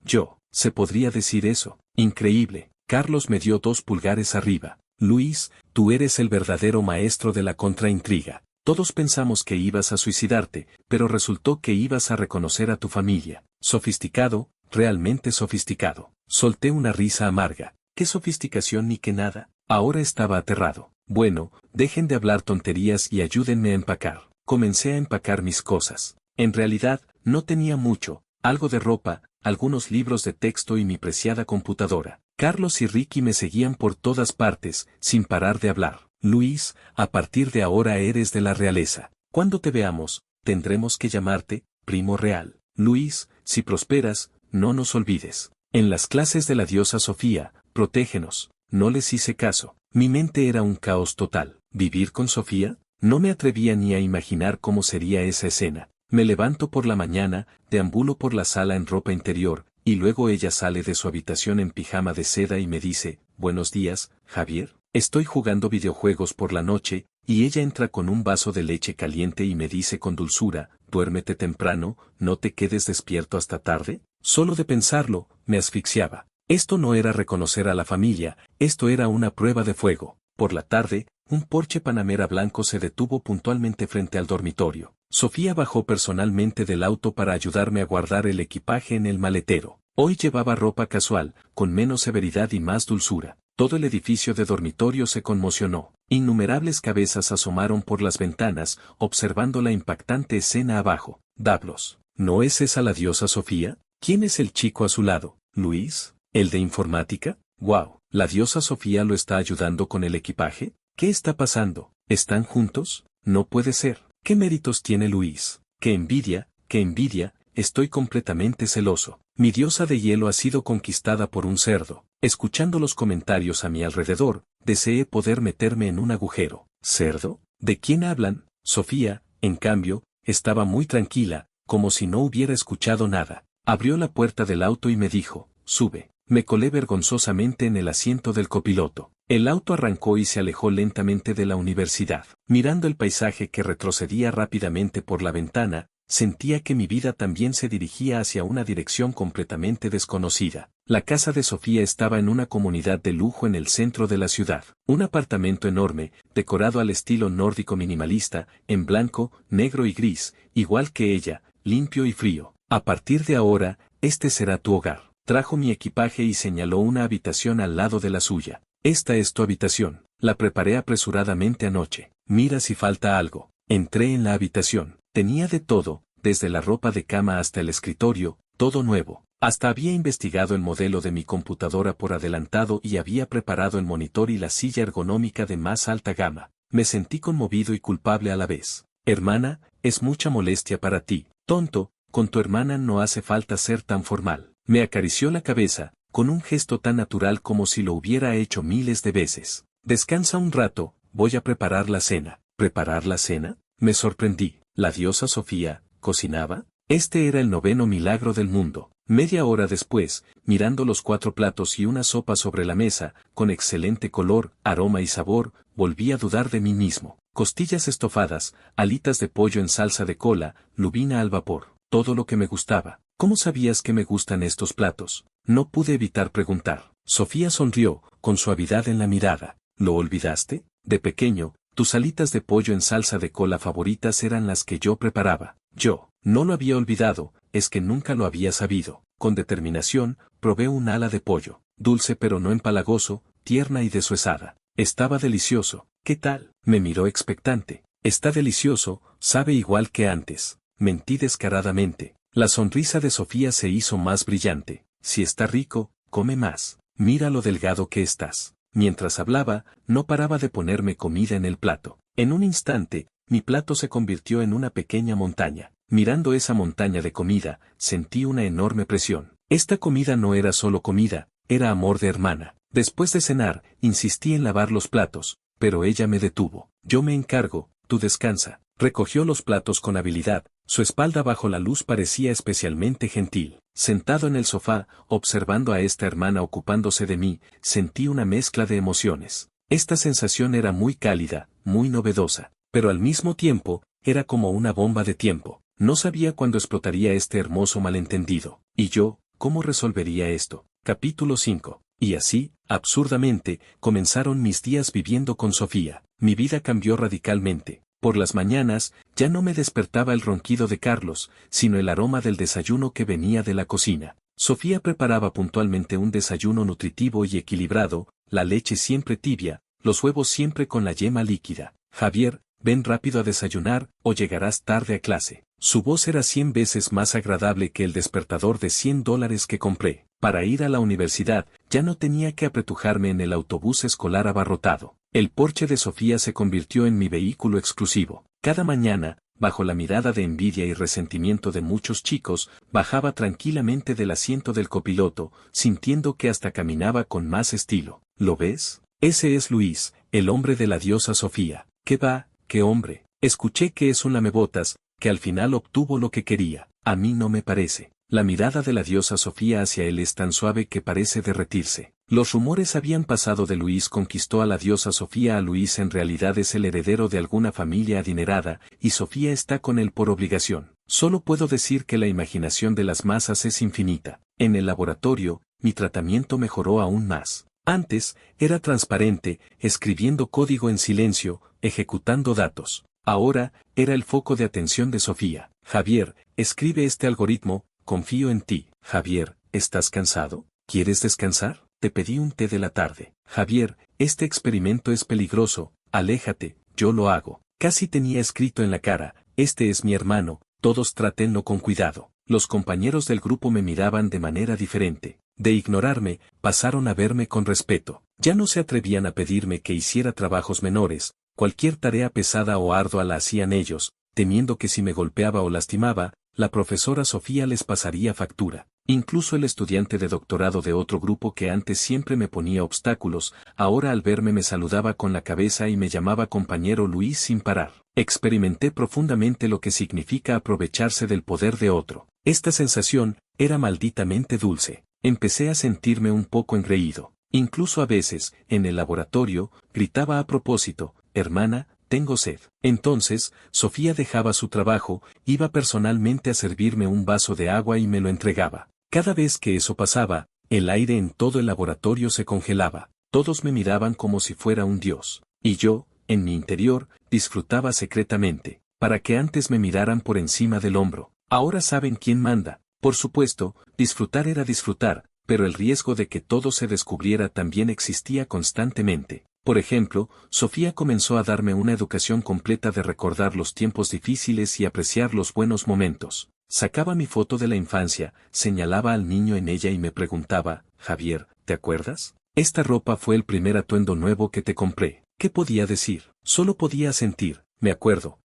¿Se podría decir eso? Increíble. Carlos me dio 2 pulgares arriba. Luis, tú eres el verdadero maestro de la contraintriga. Todos pensamos que ibas a suicidarte, pero resultó que ibas a reconocer a tu familia. Sofisticado, realmente sofisticado. Solté una risa amarga. ¿Qué sofisticación ni qué nada? Ahora estaba aterrado. Bueno, dejen de hablar tonterías y ayúdenme a empacar. Comencé a empacar mis cosas. En realidad, no tenía mucho, algo de ropa, algunos libros de texto y mi preciada computadora. Carlos y Ricky me seguían por todas partes, sin parar de hablar. Luis, a partir de ahora eres de la realeza. Cuando te veamos, tendremos que llamarte, primo real. Luis, si prosperas, no nos olvides. En las clases de la diosa Sofía, protégenos. No les hice caso. Mi mente era un caos total. ¿Vivir con Sofía? No me atrevía ni a imaginar cómo sería esa escena. Me levanto por la mañana, deambulo por la sala en ropa interior, y luego ella sale de su habitación en pijama de seda y me dice, «Buenos días, Javier». Estoy jugando videojuegos por la noche, y ella entra con un vaso de leche caliente y me dice con dulzura, «Duérmete temprano, no te quedes despierto hasta tarde». Solo de pensarlo, me asfixiaba. Esto no era reconocer a la familia, esto era una prueba de fuego. Por la tarde, un Porsche Panamera blanco se detuvo puntualmente frente al dormitorio. Sofía bajó personalmente del auto para ayudarme a guardar el equipaje en el maletero. Hoy llevaba ropa casual, con menos severidad y más dulzura. Todo el edificio de dormitorio se conmocionó. Innumerables cabezas asomaron por las ventanas, observando la impactante escena abajo. Dablos. ¿No es esa la diosa Sofía? ¿Quién es el chico a su lado? ¿Luis? ¿El de informática? ¡Wow! ¿La diosa Sofía lo está ayudando con el equipaje? ¿Qué está pasando? ¿Están juntos? No puede ser. ¿Qué méritos tiene Luis? ¡Qué envidia! ¡Qué envidia! Estoy completamente celoso. Mi diosa de hielo ha sido conquistada por un cerdo. Escuchando los comentarios a mi alrededor, deseé poder meterme en un agujero. ¿Cerdo? ¿De quién hablan? Sofía, en cambio, estaba muy tranquila, como si no hubiera escuchado nada. Abrió la puerta del auto y me dijo, «Sube». Me colé vergonzosamente en el asiento del copiloto. El auto arrancó y se alejó lentamente de la universidad. Mirando el paisaje que retrocedía rápidamente por la ventana, sentía que mi vida también se dirigía hacia una dirección completamente desconocida. La casa de Sofía estaba en una comunidad de lujo en el centro de la ciudad. Un apartamento enorme, decorado al estilo nórdico minimalista, en blanco, negro y gris, igual que ella, limpio y frío. A partir de ahora, este será tu hogar. Trajo mi equipaje y señaló una habitación al lado de la suya. Esta es tu habitación. La preparé apresuradamente anoche. Mira si falta algo. Entré en la habitación. Tenía de todo, desde la ropa de cama hasta el escritorio, todo nuevo. Hasta había investigado el modelo de mi computadora por adelantado y había preparado el monitor y la silla ergonómica de más alta gama. Me sentí conmovido y culpable a la vez. Hermana, es mucha molestia para ti. Tonto, con tu hermana no hace falta ser tan formal. Me acarició la cabeza, con un gesto tan natural como si lo hubiera hecho miles de veces. Descansa un rato, voy a preparar la cena. ¿Preparar la cena? Me sorprendí. ¿La diosa Sofía cocinaba? Este era el 9º milagro del mundo. Media hora después, mirando los 4 platos y una sopa sobre la mesa, con excelente color, aroma y sabor, volví a dudar de mí mismo. Costillas estofadas, alitas de pollo en salsa de cola, lubina al vapor, todo lo que me gustaba. ¿Cómo sabías que me gustan estos platos? No pude evitar preguntar. Sofía sonrió, con suavidad en la mirada. ¿Lo olvidaste? De pequeño, tus alitas de pollo en salsa de cola favoritas eran las que yo preparaba. Yo, no lo había olvidado, es que nunca lo había sabido. Con determinación, probé un ala de pollo, dulce pero no empalagoso, tierna y deshuesada. Estaba delicioso. ¿Qué tal? Me miró expectante. Está delicioso, sabe igual que antes. Mentí descaradamente. La sonrisa de Sofía se hizo más brillante. Si está rico, come más. Mira lo delgado que estás. Mientras hablaba, no paraba de ponerme comida en el plato. En un instante, mi plato se convirtió en una pequeña montaña. Mirando esa montaña de comida, sentí una enorme presión. Esta comida no era solo comida, era amor de hermana. Después de cenar, insistí en lavar los platos, pero ella me detuvo. Yo me encargo, tú descansa. Recogió los platos con habilidad, su espalda bajo la luz parecía especialmente gentil. Sentado en el sofá, observando a esta hermana ocupándose de mí, sentí una mezcla de emociones. Esta sensación era muy cálida, muy novedosa, pero al mismo tiempo, era como una bomba de tiempo. No sabía cuándo explotaría este hermoso malentendido. ¿Y yo, cómo resolvería esto? Capítulo 5. Y así, absurdamente, comenzaron mis días viviendo con Sofía. Mi vida cambió radicalmente. Por las mañanas, ya no me despertaba el ronquido de Carlos, sino el aroma del desayuno que venía de la cocina. Sofía preparaba puntualmente un desayuno nutritivo y equilibrado, la leche siempre tibia, los huevos siempre con la yema líquida. Javier, ven rápido a desayunar, o llegarás tarde a clase. Su voz era 100 veces más agradable que el despertador de $100 que compré. Para ir a la universidad, ya no tenía que apretujarme en el autobús escolar abarrotado. El Porsche de Sofía se convirtió en mi vehículo exclusivo. Cada mañana, bajo la mirada de envidia y resentimiento de muchos chicos, bajaba tranquilamente del asiento del copiloto, sintiendo que hasta caminaba con más estilo. ¿Lo ves? Ese es Luis, el hombre de la diosa Sofía. ¿Qué va? ¿Qué hombre? Escuché que es un lamebotas, que al final obtuvo lo que quería. A mí no me parece. La mirada de la diosa Sofía hacia él es tan suave que parece derretirse. Los rumores habían pasado de Luis conquistó a la diosa Sofía. A Luis en realidad es el heredero de alguna familia adinerada, y Sofía está con él por obligación. Solo puedo decir que la imaginación de las masas es infinita. En el laboratorio, mi tratamiento mejoró aún más. Antes, era transparente, escribiendo código en silencio, ejecutando datos. Ahora, era el foco de atención de Sofía. Javier, escribe este algoritmo, confío en ti. Javier, ¿estás cansado? ¿Quieres descansar? Te pedí un té de la tarde. Javier, este experimento es peligroso, aléjate, yo lo hago. Casi tenía escrito en la cara, este es mi hermano, todos trátenlo con cuidado. Los compañeros del grupo me miraban de manera diferente. De ignorarme, pasaron a verme con respeto. Ya no se atrevían a pedirme que hiciera trabajos menores, cualquier tarea pesada o ardua la hacían ellos, temiendo que si me golpeaba o lastimaba, la profesora Sofía les pasaría factura. Incluso el estudiante de doctorado de otro grupo que antes siempre me ponía obstáculos, ahora al verme me saludaba con la cabeza y me llamaba compañero Luis sin parar. Experimenté profundamente lo que significa aprovecharse del poder de otro. Esta sensación era malditamente dulce. Empecé a sentirme un poco engreído. Incluso a veces, en el laboratorio, gritaba a propósito, hermana, tengo sed. Entonces, Sofía dejaba su trabajo, iba personalmente a servirme un vaso de agua y me lo entregaba. Cada vez que eso pasaba, el aire en todo el laboratorio se congelaba. Todos me miraban como si fuera un dios. Y yo, en mi interior, disfrutaba secretamente, para que antes me miraran por encima del hombro. Ahora saben quién manda. Por supuesto, disfrutar era disfrutar, pero el riesgo de que todo se descubriera también existía constantemente. Por ejemplo, Sofía comenzó a darme una educación completa de recordar los tiempos difíciles y apreciar los buenos momentos. Sacaba mi foto de la infancia, señalaba al niño en ella y me preguntaba, Javier, ¿te acuerdas? Esta ropa fue el primer atuendo nuevo que te compré. ¿Qué podía decir? Solo podía sentir, me acuerdo,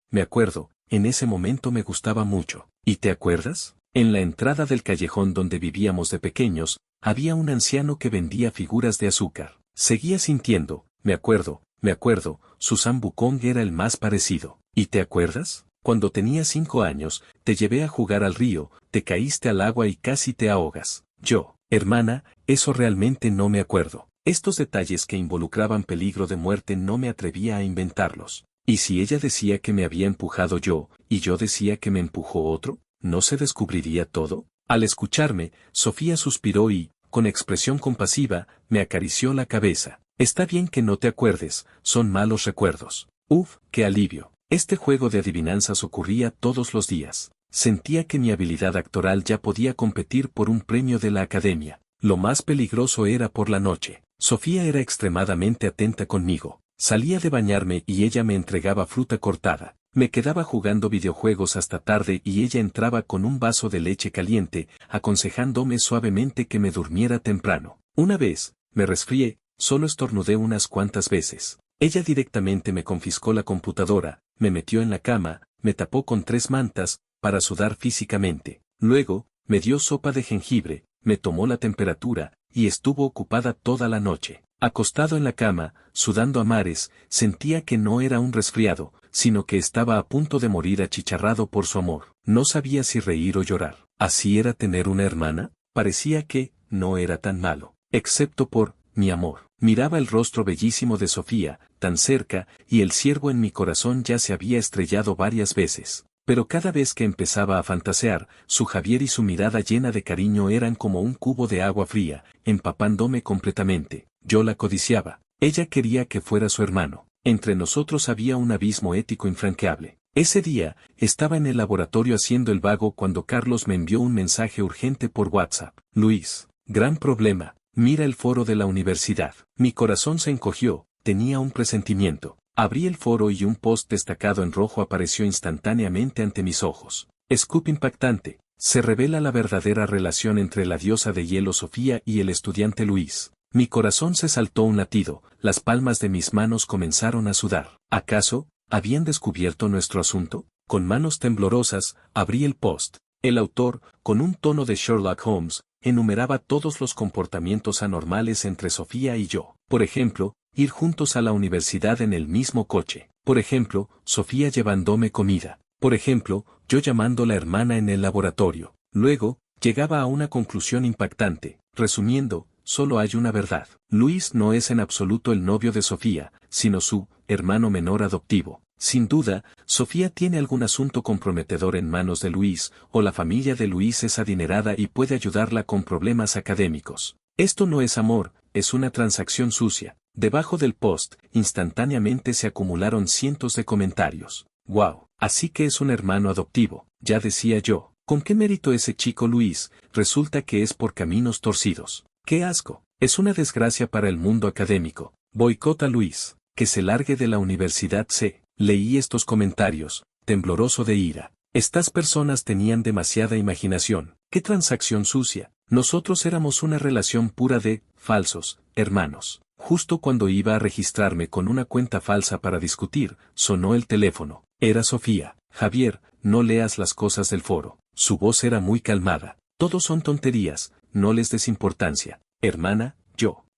en ese momento me gustaba mucho. ¿Y te acuerdas? En la entrada del callejón donde vivíamos de pequeños, había un anciano que vendía figuras de azúcar. Seguía sintiendo, me acuerdo, Susan Bukong era el más parecido. ¿Y te acuerdas? Cuando tenía 5 años, te llevé a jugar al río, te caíste al agua y casi te ahogas. Yo, hermana, eso realmente no me acuerdo. Estos detalles que involucraban peligro de muerte no me atrevía a inventarlos. ¿Y si ella decía que me había empujado yo, y yo decía que me empujó otro? ¿No se descubriría todo? Al escucharme, Sofía suspiró y, con expresión compasiva, me acarició la cabeza. Está bien que no te acuerdes, son malos recuerdos. Uf, qué alivio. Este juego de adivinanzas ocurría todos los días. Sentía que mi habilidad actoral ya podía competir por un premio de la academia. Lo más peligroso era por la noche. Sofía era extremadamente atenta conmigo. Salía de bañarme y ella me entregaba fruta cortada. Me quedaba jugando videojuegos hasta tarde y ella entraba con un vaso de leche caliente, aconsejándome suavemente que me durmiera temprano. Una vez, me resfrié, solo estornudé unas cuantas veces. Ella directamente me confiscó la computadora, me metió en la cama, me tapó con 3 mantas, para sudar físicamente. Luego, me dio sopa de jengibre, me tomó la temperatura, y estuvo ocupada toda la noche. Acostado en la cama, sudando a mares, sentía que no era un resfriado, sino que estaba a punto de morir achicharrado por su amor. No sabía si reír o llorar. ¿Así era tener una hermana? Parecía que, no era tan malo, excepto por, mi amor. Miraba el rostro bellísimo de Sofía, tan cerca, y el ciervo en mi corazón ya se había estrellado varias veces. Pero cada vez que empezaba a fantasear, su Javier y su mirada llena de cariño eran como un cubo de agua fría, empapándome completamente. Yo la codiciaba. Ella quería que fuera su hermano. Entre nosotros había un abismo ético infranqueable. Ese día, estaba en el laboratorio haciendo el vago cuando Carlos me envió un mensaje urgente por WhatsApp. Luis, gran problema, mira el foro de la universidad. Mi corazón se encogió, tenía un presentimiento. Abrí el foro y un post destacado en rojo apareció instantáneamente ante mis ojos. Scoop impactante. Se revela la verdadera relación entre la diosa de hielo Sofía y el estudiante Luis. Mi corazón se saltó un latido, las palmas de mis manos comenzaron a sudar. ¿Acaso habían descubierto nuestro asunto? Con manos temblorosas, abrí el post. El autor, con un tono de Sherlock Holmes, enumeraba todos los comportamientos anormales entre Sofía y yo. Por ejemplo, ir juntos a la universidad en el mismo coche. Por ejemplo, Sofía llevándome comida. Por ejemplo, yo llamando la hermana en el laboratorio. Luego, llegaba a una conclusión impactante. Resumiendo, solo hay una verdad. Luis no es en absoluto el novio de Sofía, sino su hermano menor adoptivo. Sin duda, Sofía tiene algún asunto comprometedor en manos de Luis, o la familia de Luis es adinerada y puede ayudarla con problemas académicos. Esto no es amor, es una transacción sucia. Debajo del post, instantáneamente se acumularon cientos de comentarios. ¡Wow! Así que es un hermano adoptivo, ya decía yo. ¿Con qué mérito ese chico Luis? Resulta que es por caminos torcidos. ¡Qué asco! Es una desgracia para el mundo académico. Boicota Luis. Que se largue de la universidad C. Leí estos comentarios, tembloroso de ira. Estas personas tenían demasiada imaginación. ¡Qué transacción sucia! Nosotros éramos una relación pura de falsos hermanos. Justo cuando iba a registrarme con una cuenta falsa para discutir, sonó el teléfono. Era Sofía. Javier, no leas las cosas del foro. Su voz era muy calmada. Todos son tonterías, no les des importancia. Hermana,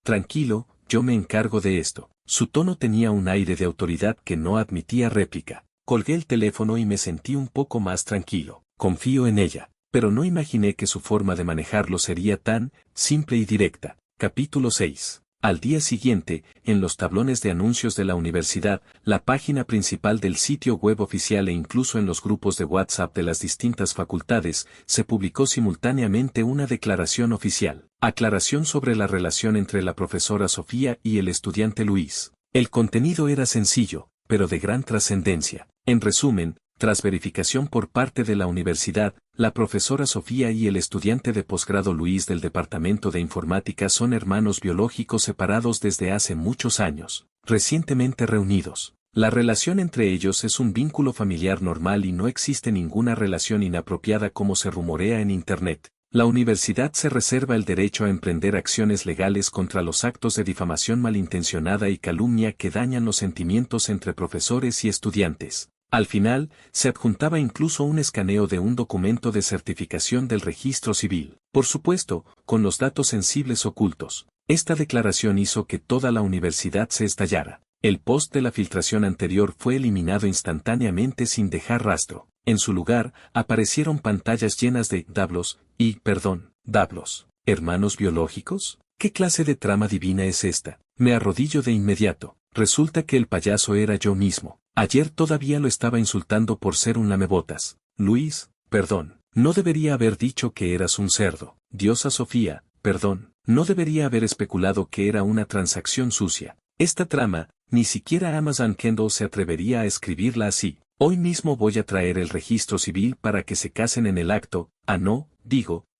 tranquilo, yo me encargo de esto. Su tono tenía un aire de autoridad que no admitía réplica. Colgué el teléfono y me sentí un poco más tranquilo. Confío en ella, pero no imaginé que su forma de manejarlo sería tan simple y directa. Capítulo 6. Al día siguiente, en los tablones de anuncios de la universidad, la página principal del sitio web oficial e incluso en los grupos de WhatsApp de las distintas facultades, se publicó simultáneamente una declaración oficial. Aclaración sobre la relación entre la profesora Sofía y el estudiante Luis. El contenido era sencillo, pero de gran trascendencia. En resumen, tras verificación por parte de la universidad, la profesora Sofía y el estudiante de posgrado Luis del Departamento de Informática son hermanos biológicos separados desde hace muchos años, recientemente reunidos. La relación entre ellos es un vínculo familiar normal y no existe ninguna relación inapropiada como se rumorea en Internet. La universidad se reserva el derecho a emprender acciones legales contra los actos de difamación malintencionada y calumnia que dañan los sentimientos entre profesores y estudiantes. Al final, se adjuntaba incluso un escaneo de un documento de certificación del registro civil, por supuesto, con los datos sensibles ocultos. Esta declaración hizo que toda la universidad se estallara. El post de la filtración anterior fue eliminado instantáneamente sin dejar rastro. En su lugar, aparecieron pantallas llenas de Dablos, ¿hermanos biológicos? ¿Qué clase de trama divina es esta? Me arrodillo de inmediato. Resulta que el payaso era yo mismo. Ayer todavía lo estaba insultando por ser un lamebotas. Luis, no debería haber dicho que eras un cerdo. Diosa Sofía, no debería haber especulado que era una transacción sucia. Esta trama, ni siquiera Amazon Kendall se atrevería a escribirla así. Hoy mismo voy a traer el registro civil para que se casen en el acto,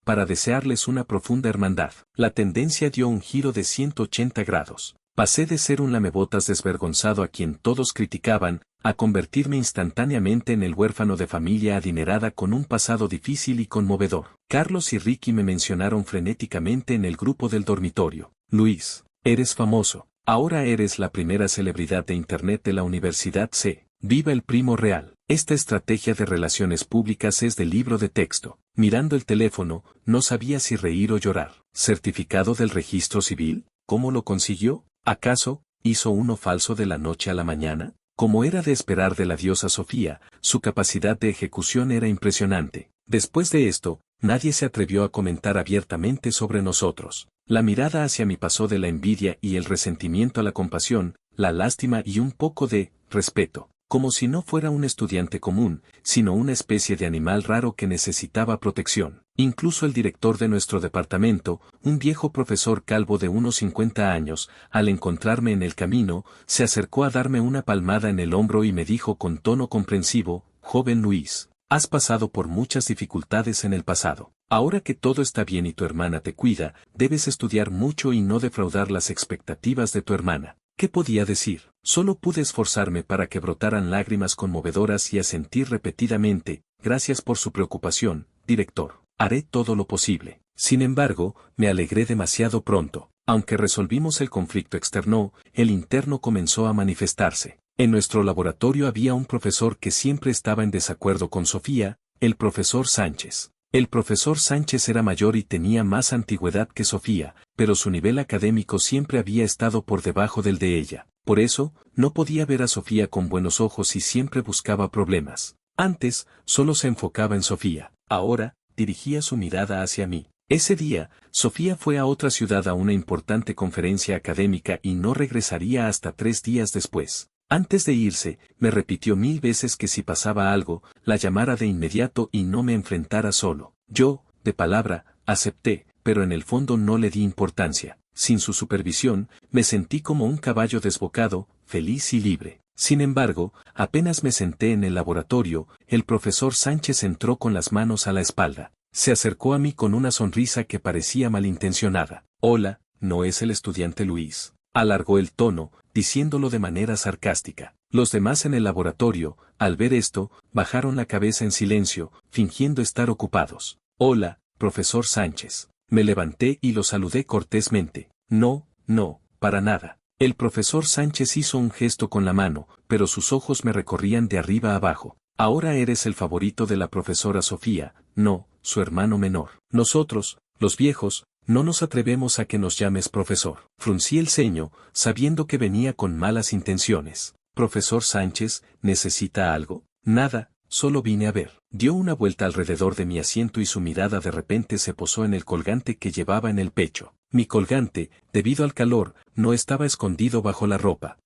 para desearles una profunda hermandad. La tendencia dio un giro de 180 grados. Pasé de ser un lamebotas desvergonzado a quien todos criticaban, a convertirme instantáneamente en el huérfano de familia adinerada con un pasado difícil y conmovedor. Carlos y Ricky me mencionaron frenéticamente en el grupo del dormitorio. Luis, eres famoso. Ahora eres la primera celebridad de Internet de la Universidad C. Viva el primo real. Esta estrategia de relaciones públicas es del libro de texto. Mirando el teléfono, no sabía si reír o llorar. ¿Certificado del registro civil? ¿Cómo lo consiguió? ¿Acaso hizo uno falso de la noche a la mañana? Como era de esperar de la diosa Sofía, su capacidad de ejecución era impresionante. Después de esto, nadie se atrevió a comentar abiertamente sobre nosotros. La mirada hacia mí pasó de la envidia y el resentimiento a la compasión, la lástima y un poco de respeto, como si no fuera un estudiante común, sino una especie de animal raro que necesitaba protección. Incluso el director de nuestro departamento, un viejo profesor calvo de unos 50 años, al encontrarme en el camino, se acercó a darme una palmada en el hombro y me dijo con tono comprensivo: «Joven Luis, has pasado por muchas dificultades en el pasado. Ahora que todo está bien y tu hermana te cuida, debes estudiar mucho y no defraudar las expectativas de tu hermana». ¿Qué podía decir? Solo pude esforzarme para que brotaran lágrimas conmovedoras y asentir repetidamente: «Gracias por su preocupación, director. Haré todo lo posible». Sin embargo, me alegré demasiado pronto. Aunque resolvimos el conflicto externo, el interno comenzó a manifestarse. En nuestro laboratorio había un profesor que siempre estaba en desacuerdo con Sofía, el profesor Sánchez. El profesor Sánchez era mayor y tenía más antigüedad que Sofía, pero su nivel académico siempre había estado por debajo del de ella. Por eso, no podía ver a Sofía con buenos ojos y siempre buscaba problemas. Antes, solo se enfocaba en Sofía. Ahora, dirigía su mirada hacia mí. Ese día, Sofía fue a otra ciudad a una importante conferencia académica y no regresaría hasta 3 días después. Antes de irse, me repitió 1000 veces que si pasaba algo, la llamara de inmediato y no me enfrentara solo. Yo, de palabra, acepté, pero en el fondo no le di importancia. Sin su supervisión, me sentí como un caballo desbocado, feliz y libre. Sin embargo, apenas me senté en el laboratorio, el profesor Sánchez entró con las manos a la espalda. Se acercó a mí con una sonrisa que parecía malintencionada. «Hola, ¿no es el estudiante Luis?», alargó el tono, diciéndolo de manera sarcástica. Los demás en el laboratorio, al ver esto, bajaron la cabeza en silencio, fingiendo estar ocupados. «Hola, profesor Sánchez». Me levanté y lo saludé cortésmente. «No, no, para nada». El profesor Sánchez hizo un gesto con la mano, pero sus ojos me recorrían de arriba a abajo. «Ahora eres el favorito de la profesora Sofía, no, su hermano menor. Nosotros, los viejos, no nos atrevemos a que nos llames profesor». Fruncí el ceño, sabiendo que venía con malas intenciones. «Profesor Sánchez, ¿necesita algo?». «Nada, solo vine a ver». Dio una vuelta alrededor de mi asiento y su mirada de repente se posó en el colgante que llevaba en el pecho. Mi colgante, debido al calor, no estaba escondido bajo la ropa.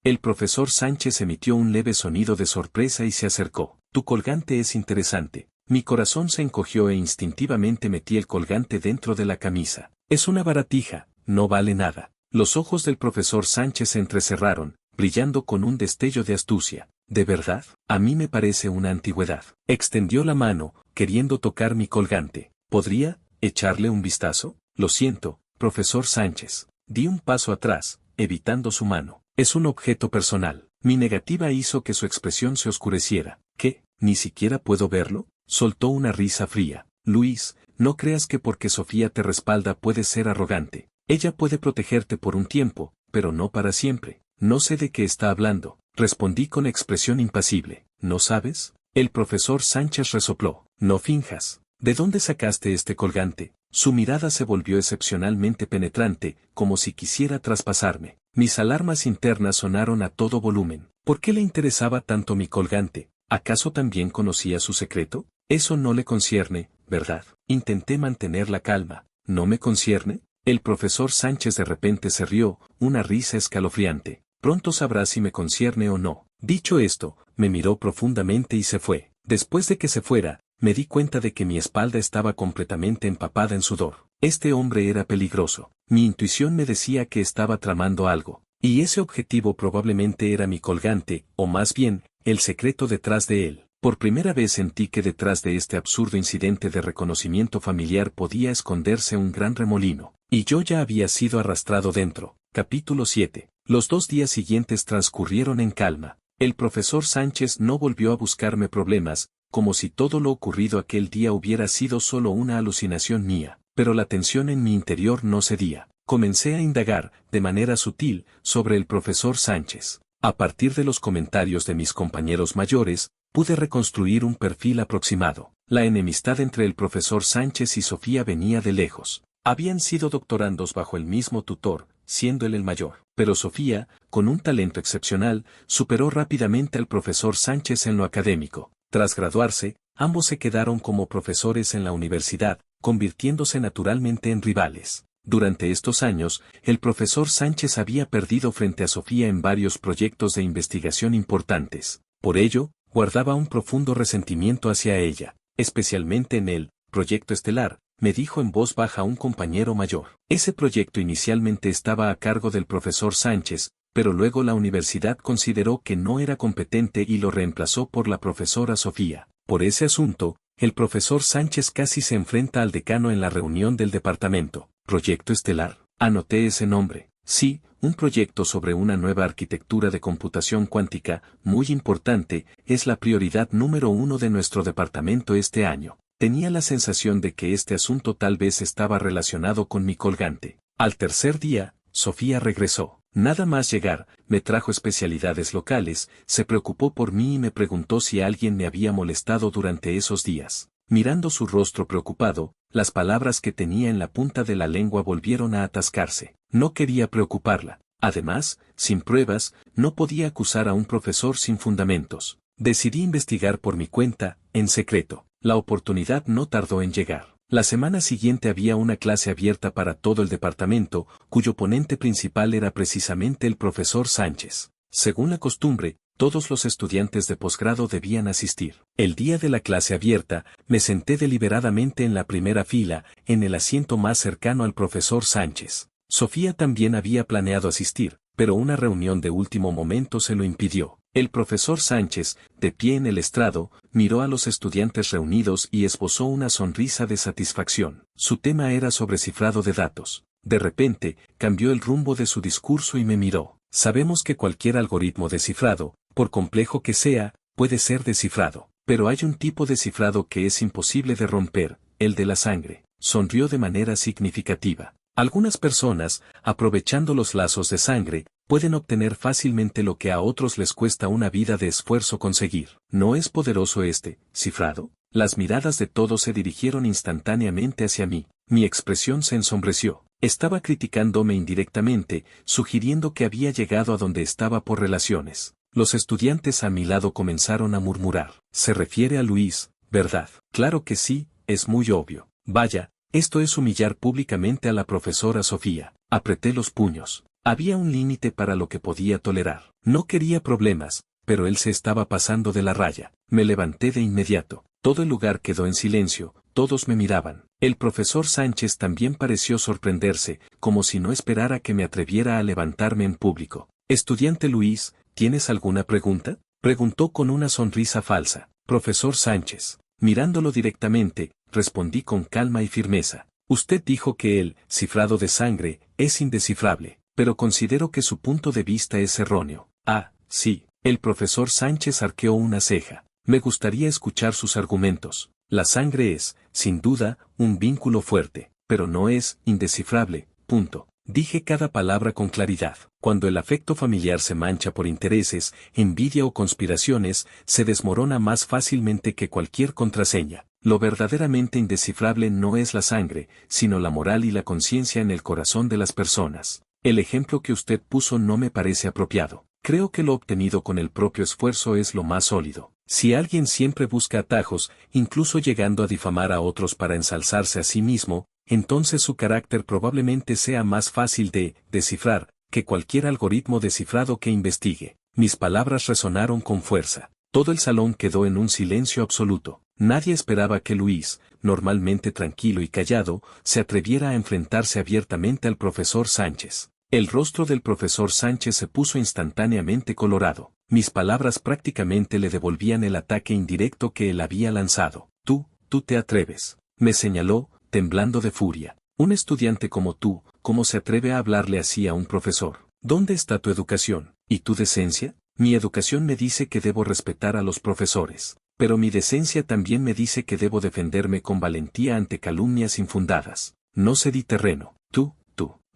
El profesor Sánchez emitió un leve sonido de sorpresa y se acercó. «Tu colgante es interesante». Mi corazón se encogió e instintivamente metí el colgante dentro de la camisa. «Es una baratija, no vale nada». Los ojos del profesor Sánchez se entrecerraron, brillando con un destello de astucia. «¿De verdad? A mí me parece una antigüedad». Extendió la mano, queriendo tocar mi colgante. «¿Podría echarle un vistazo?». «Lo siento, profesor Sánchez». Di un paso atrás, evitando su mano. «Es un objeto personal». Mi negativa hizo que su expresión se oscureciera. «¿Qué? ¿Ni siquiera puedo verlo?». Soltó una risa fría. «Luis, no creas que porque Sofía te respalda puedes ser arrogante. Ella puede protegerte por un tiempo, pero no para siempre». «No sé de qué está hablando», respondí con expresión impasible. «¿No sabes?». El profesor Sánchez resopló. «No finjas. ¿De dónde sacaste este colgante?». Su mirada se volvió excepcionalmente penetrante, como si quisiera traspasarme. Mis alarmas internas sonaron a todo volumen. ¿Por qué le interesaba tanto mi colgante? ¿Acaso también conocía su secreto? Eso no le concierne, ¿verdad? Intenté mantener la calma. ¿No me concierne? El profesor Sánchez de repente se rió, una risa escalofriante. «Pronto sabrás si me concierne o no». Dicho esto, me miró profundamente y se fue. Después de que se fuera, me di cuenta de que mi espalda estaba completamente empapada en sudor. Este hombre era peligroso. Mi intuición me decía que estaba tramando algo. Y ese objetivo probablemente era mi colgante, o más bien, el secreto detrás de él. Por primera vez sentí que detrás de este absurdo incidente de reconocimiento familiar podía esconderse un gran remolino. Y yo ya había sido arrastrado dentro. Capítulo 7. Los 2 días siguientes transcurrieron en calma. El profesor Sánchez no volvió a buscarme problemas, como si todo lo ocurrido aquel día hubiera sido solo una alucinación mía. Pero la tensión en mi interior no cedía. Comencé a indagar, de manera sutil, sobre el profesor Sánchez. A partir de los comentarios de mis compañeros mayores, pude reconstruir un perfil aproximado. La enemistad entre el profesor Sánchez y Sofía venía de lejos. Habían sido doctorandos bajo el mismo tutor, siendo él el mayor. Pero Sofía, con un talento excepcional, superó rápidamente al profesor Sánchez en lo académico. Tras graduarse, ambos se quedaron como profesores en la universidad, convirtiéndose naturalmente en rivales. Durante estos años, el profesor Sánchez había perdido frente a Sofía en varios proyectos de investigación importantes. Por ello, guardaba un profundo resentimiento hacia ella, especialmente en el proyecto estelar, me dijo en voz baja un compañero mayor. Ese proyecto inicialmente estaba a cargo del profesor Sánchez, pero luego la universidad consideró que no era competente y lo reemplazó por la profesora Sofía. Por ese asunto, el profesor Sánchez casi se enfrenta al decano en la reunión del departamento. ¿Proyecto estelar? Anoté ese nombre. Sí, un proyecto sobre una nueva arquitectura de computación cuántica, muy importante, es la prioridad número 1 de nuestro departamento este año. Tenía la sensación de que este asunto tal vez estaba relacionado con mi colgante. Al tercer día, Sofía regresó. Nada más llegar, me trajo especialidades locales, se preocupó por mí y me preguntó si alguien me había molestado durante esos días. Mirando su rostro preocupado, las palabras que tenía en la punta de la lengua volvieron a atascarse. No quería preocuparla. Además, sin pruebas, no podía acusar a un profesor sin fundamentos. Decidí investigar por mi cuenta, en secreto. La oportunidad no tardó en llegar. La semana siguiente había una clase abierta para todo el departamento, cuyo ponente principal era precisamente el profesor Sánchez. Según la costumbre, todos los estudiantes de posgrado debían asistir. El día de la clase abierta, me senté deliberadamente en la primera fila, en el asiento más cercano al profesor Sánchez. Sofía también había planeado asistir, pero una reunión de último momento se lo impidió. El profesor Sánchez, de pie en el estrado, miró a los estudiantes reunidos y esbozó una sonrisa de satisfacción. Su tema era sobre cifrado de datos. De repente, cambió el rumbo de su discurso y me miró. Sabemos que cualquier algoritmo de cifrado, por complejo que sea, puede ser descifrado. Pero hay un tipo de cifrado que es imposible de romper, el de la sangre. Sonrió de manera significativa. Algunas personas, aprovechando los lazos de sangre, pueden obtener fácilmente lo que a otros les cuesta una vida de esfuerzo conseguir. ¿No es poderoso este cifrado? Las miradas de todos se dirigieron instantáneamente hacia mí. Mi expresión se ensombreció. Estaba criticándome indirectamente, sugiriendo que había llegado a donde estaba por relaciones. Los estudiantes a mi lado comenzaron a murmurar. Se refiere a Luis, ¿verdad? Claro que sí, es muy obvio. Vaya, esto es humillar públicamente a la profesora Sofía. Apreté los puños. Había un límite para lo que podía tolerar. No quería problemas, pero él se estaba pasando de la raya. Me levanté de inmediato. Todo el lugar quedó en silencio, todos me miraban. El profesor Sánchez también pareció sorprenderse, como si no esperara que me atreviera a levantarme en público. Estudiante Luis, ¿tienes alguna pregunta? Preguntó con una sonrisa falsa. Profesor Sánchez. Mirándolo directamente, respondí con calma y firmeza. Usted dijo que el cifrado de sangre es indescifrable, pero considero que su punto de vista es erróneo. Ah, sí. El profesor Sánchez arqueó una ceja. Me gustaría escuchar sus argumentos. La sangre es, sin duda, un vínculo fuerte, pero no es indescifrable, punto. Dije cada palabra con claridad. Cuando el afecto familiar se mancha por intereses, envidia o conspiraciones, se desmorona más fácilmente que cualquier contraseña. Lo verdaderamente indescifrable no es la sangre, sino la moral y la conciencia en el corazón de las personas. El ejemplo que usted puso no me parece apropiado. Creo que lo obtenido con el propio esfuerzo es lo más sólido. Si alguien siempre busca atajos, incluso llegando a difamar a otros para ensalzarse a sí mismo, entonces su carácter probablemente sea más fácil de descifrar que cualquier algoritmo descifrado que investigue. Mis palabras resonaron con fuerza. Todo el salón quedó en un silencio absoluto. Nadie esperaba que Luis, normalmente tranquilo y callado, se atreviera a enfrentarse abiertamente al profesor Sánchez. El rostro del profesor Sánchez se puso instantáneamente colorado. Mis palabras prácticamente le devolvían el ataque indirecto que él había lanzado. Tú te atreves. Me señaló, temblando de furia. Un estudiante como tú, ¿cómo se atreve a hablarle así a un profesor? ¿Dónde está tu educación? ¿Y tu decencia? Mi educación me dice que debo respetar a los profesores, pero mi decencia también me dice que debo defenderme con valentía ante calumnias infundadas. No cedí terreno. Tú.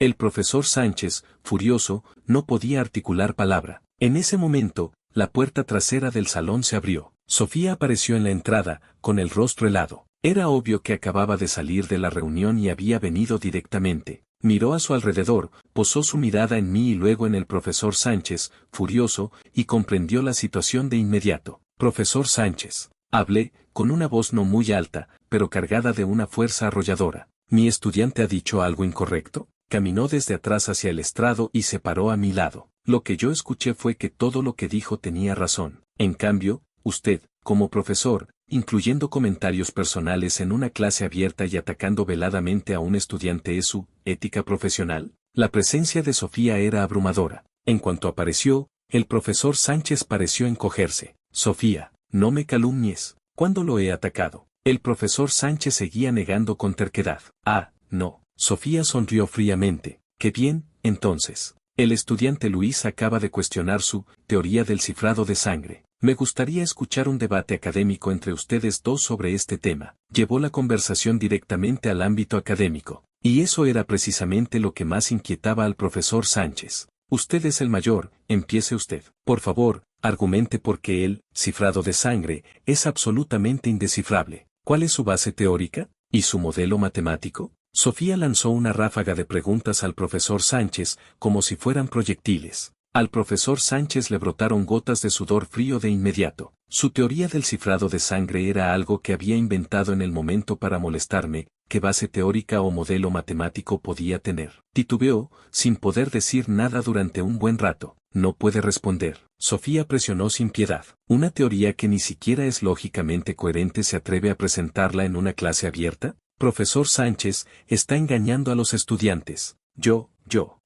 El profesor Sánchez, furioso, no podía articular palabra. En ese momento, la puerta trasera del salón se abrió. Sofía apareció en la entrada, con el rostro helado. Era obvio que acababa de salir de la reunión y había venido directamente. Miró a su alrededor, posó su mirada en mí y luego en el profesor Sánchez, furioso, y comprendió la situación de inmediato. Profesor Sánchez. Hablé, con una voz no muy alta, pero cargada de una fuerza arrolladora. ¿Mi estudiante ha dicho algo incorrecto? Caminó desde atrás hacia el estrado y se paró a mi lado. Lo que yo escuché fue que todo lo que dijo tenía razón. En cambio, usted, como profesor, incluyendo comentarios personales en una clase abierta y atacando veladamente a un estudiante es su ética profesional. La presencia de Sofía era abrumadora. En cuanto apareció, el profesor Sánchez pareció encogerse. Sofía, no me calumnies. ¿Cuándo lo he atacado? El profesor Sánchez seguía negando con terquedad. Ah, no. Sofía sonrió fríamente. Qué bien, entonces. El estudiante Luis acaba de cuestionar su teoría del cifrado de sangre. Me gustaría escuchar un debate académico entre ustedes dos sobre este tema. Llevó la conversación directamente al ámbito académico. Y eso era precisamente lo que más inquietaba al profesor Sánchez. Usted es el mayor, empiece usted. Por favor, argumente por qué el cifrado de sangre es absolutamente indescifrable. ¿Cuál es su base teórica? ¿Y su modelo matemático? Sofía lanzó una ráfaga de preguntas al profesor Sánchez, como si fueran proyectiles. Al profesor Sánchez le brotaron gotas de sudor frío de inmediato. Su teoría del cifrado de sangre era algo que había inventado en el momento para molestarme. ¿Qué base teórica o modelo matemático podía tener? Titubeó, sin poder decir nada durante un buen rato. No puede responder. Sofía presionó sin piedad. ¿Una teoría que ni siquiera es lógicamente coherente se atreve a presentarla en una clase abierta? Profesor Sánchez, está engañando a los estudiantes. Yo.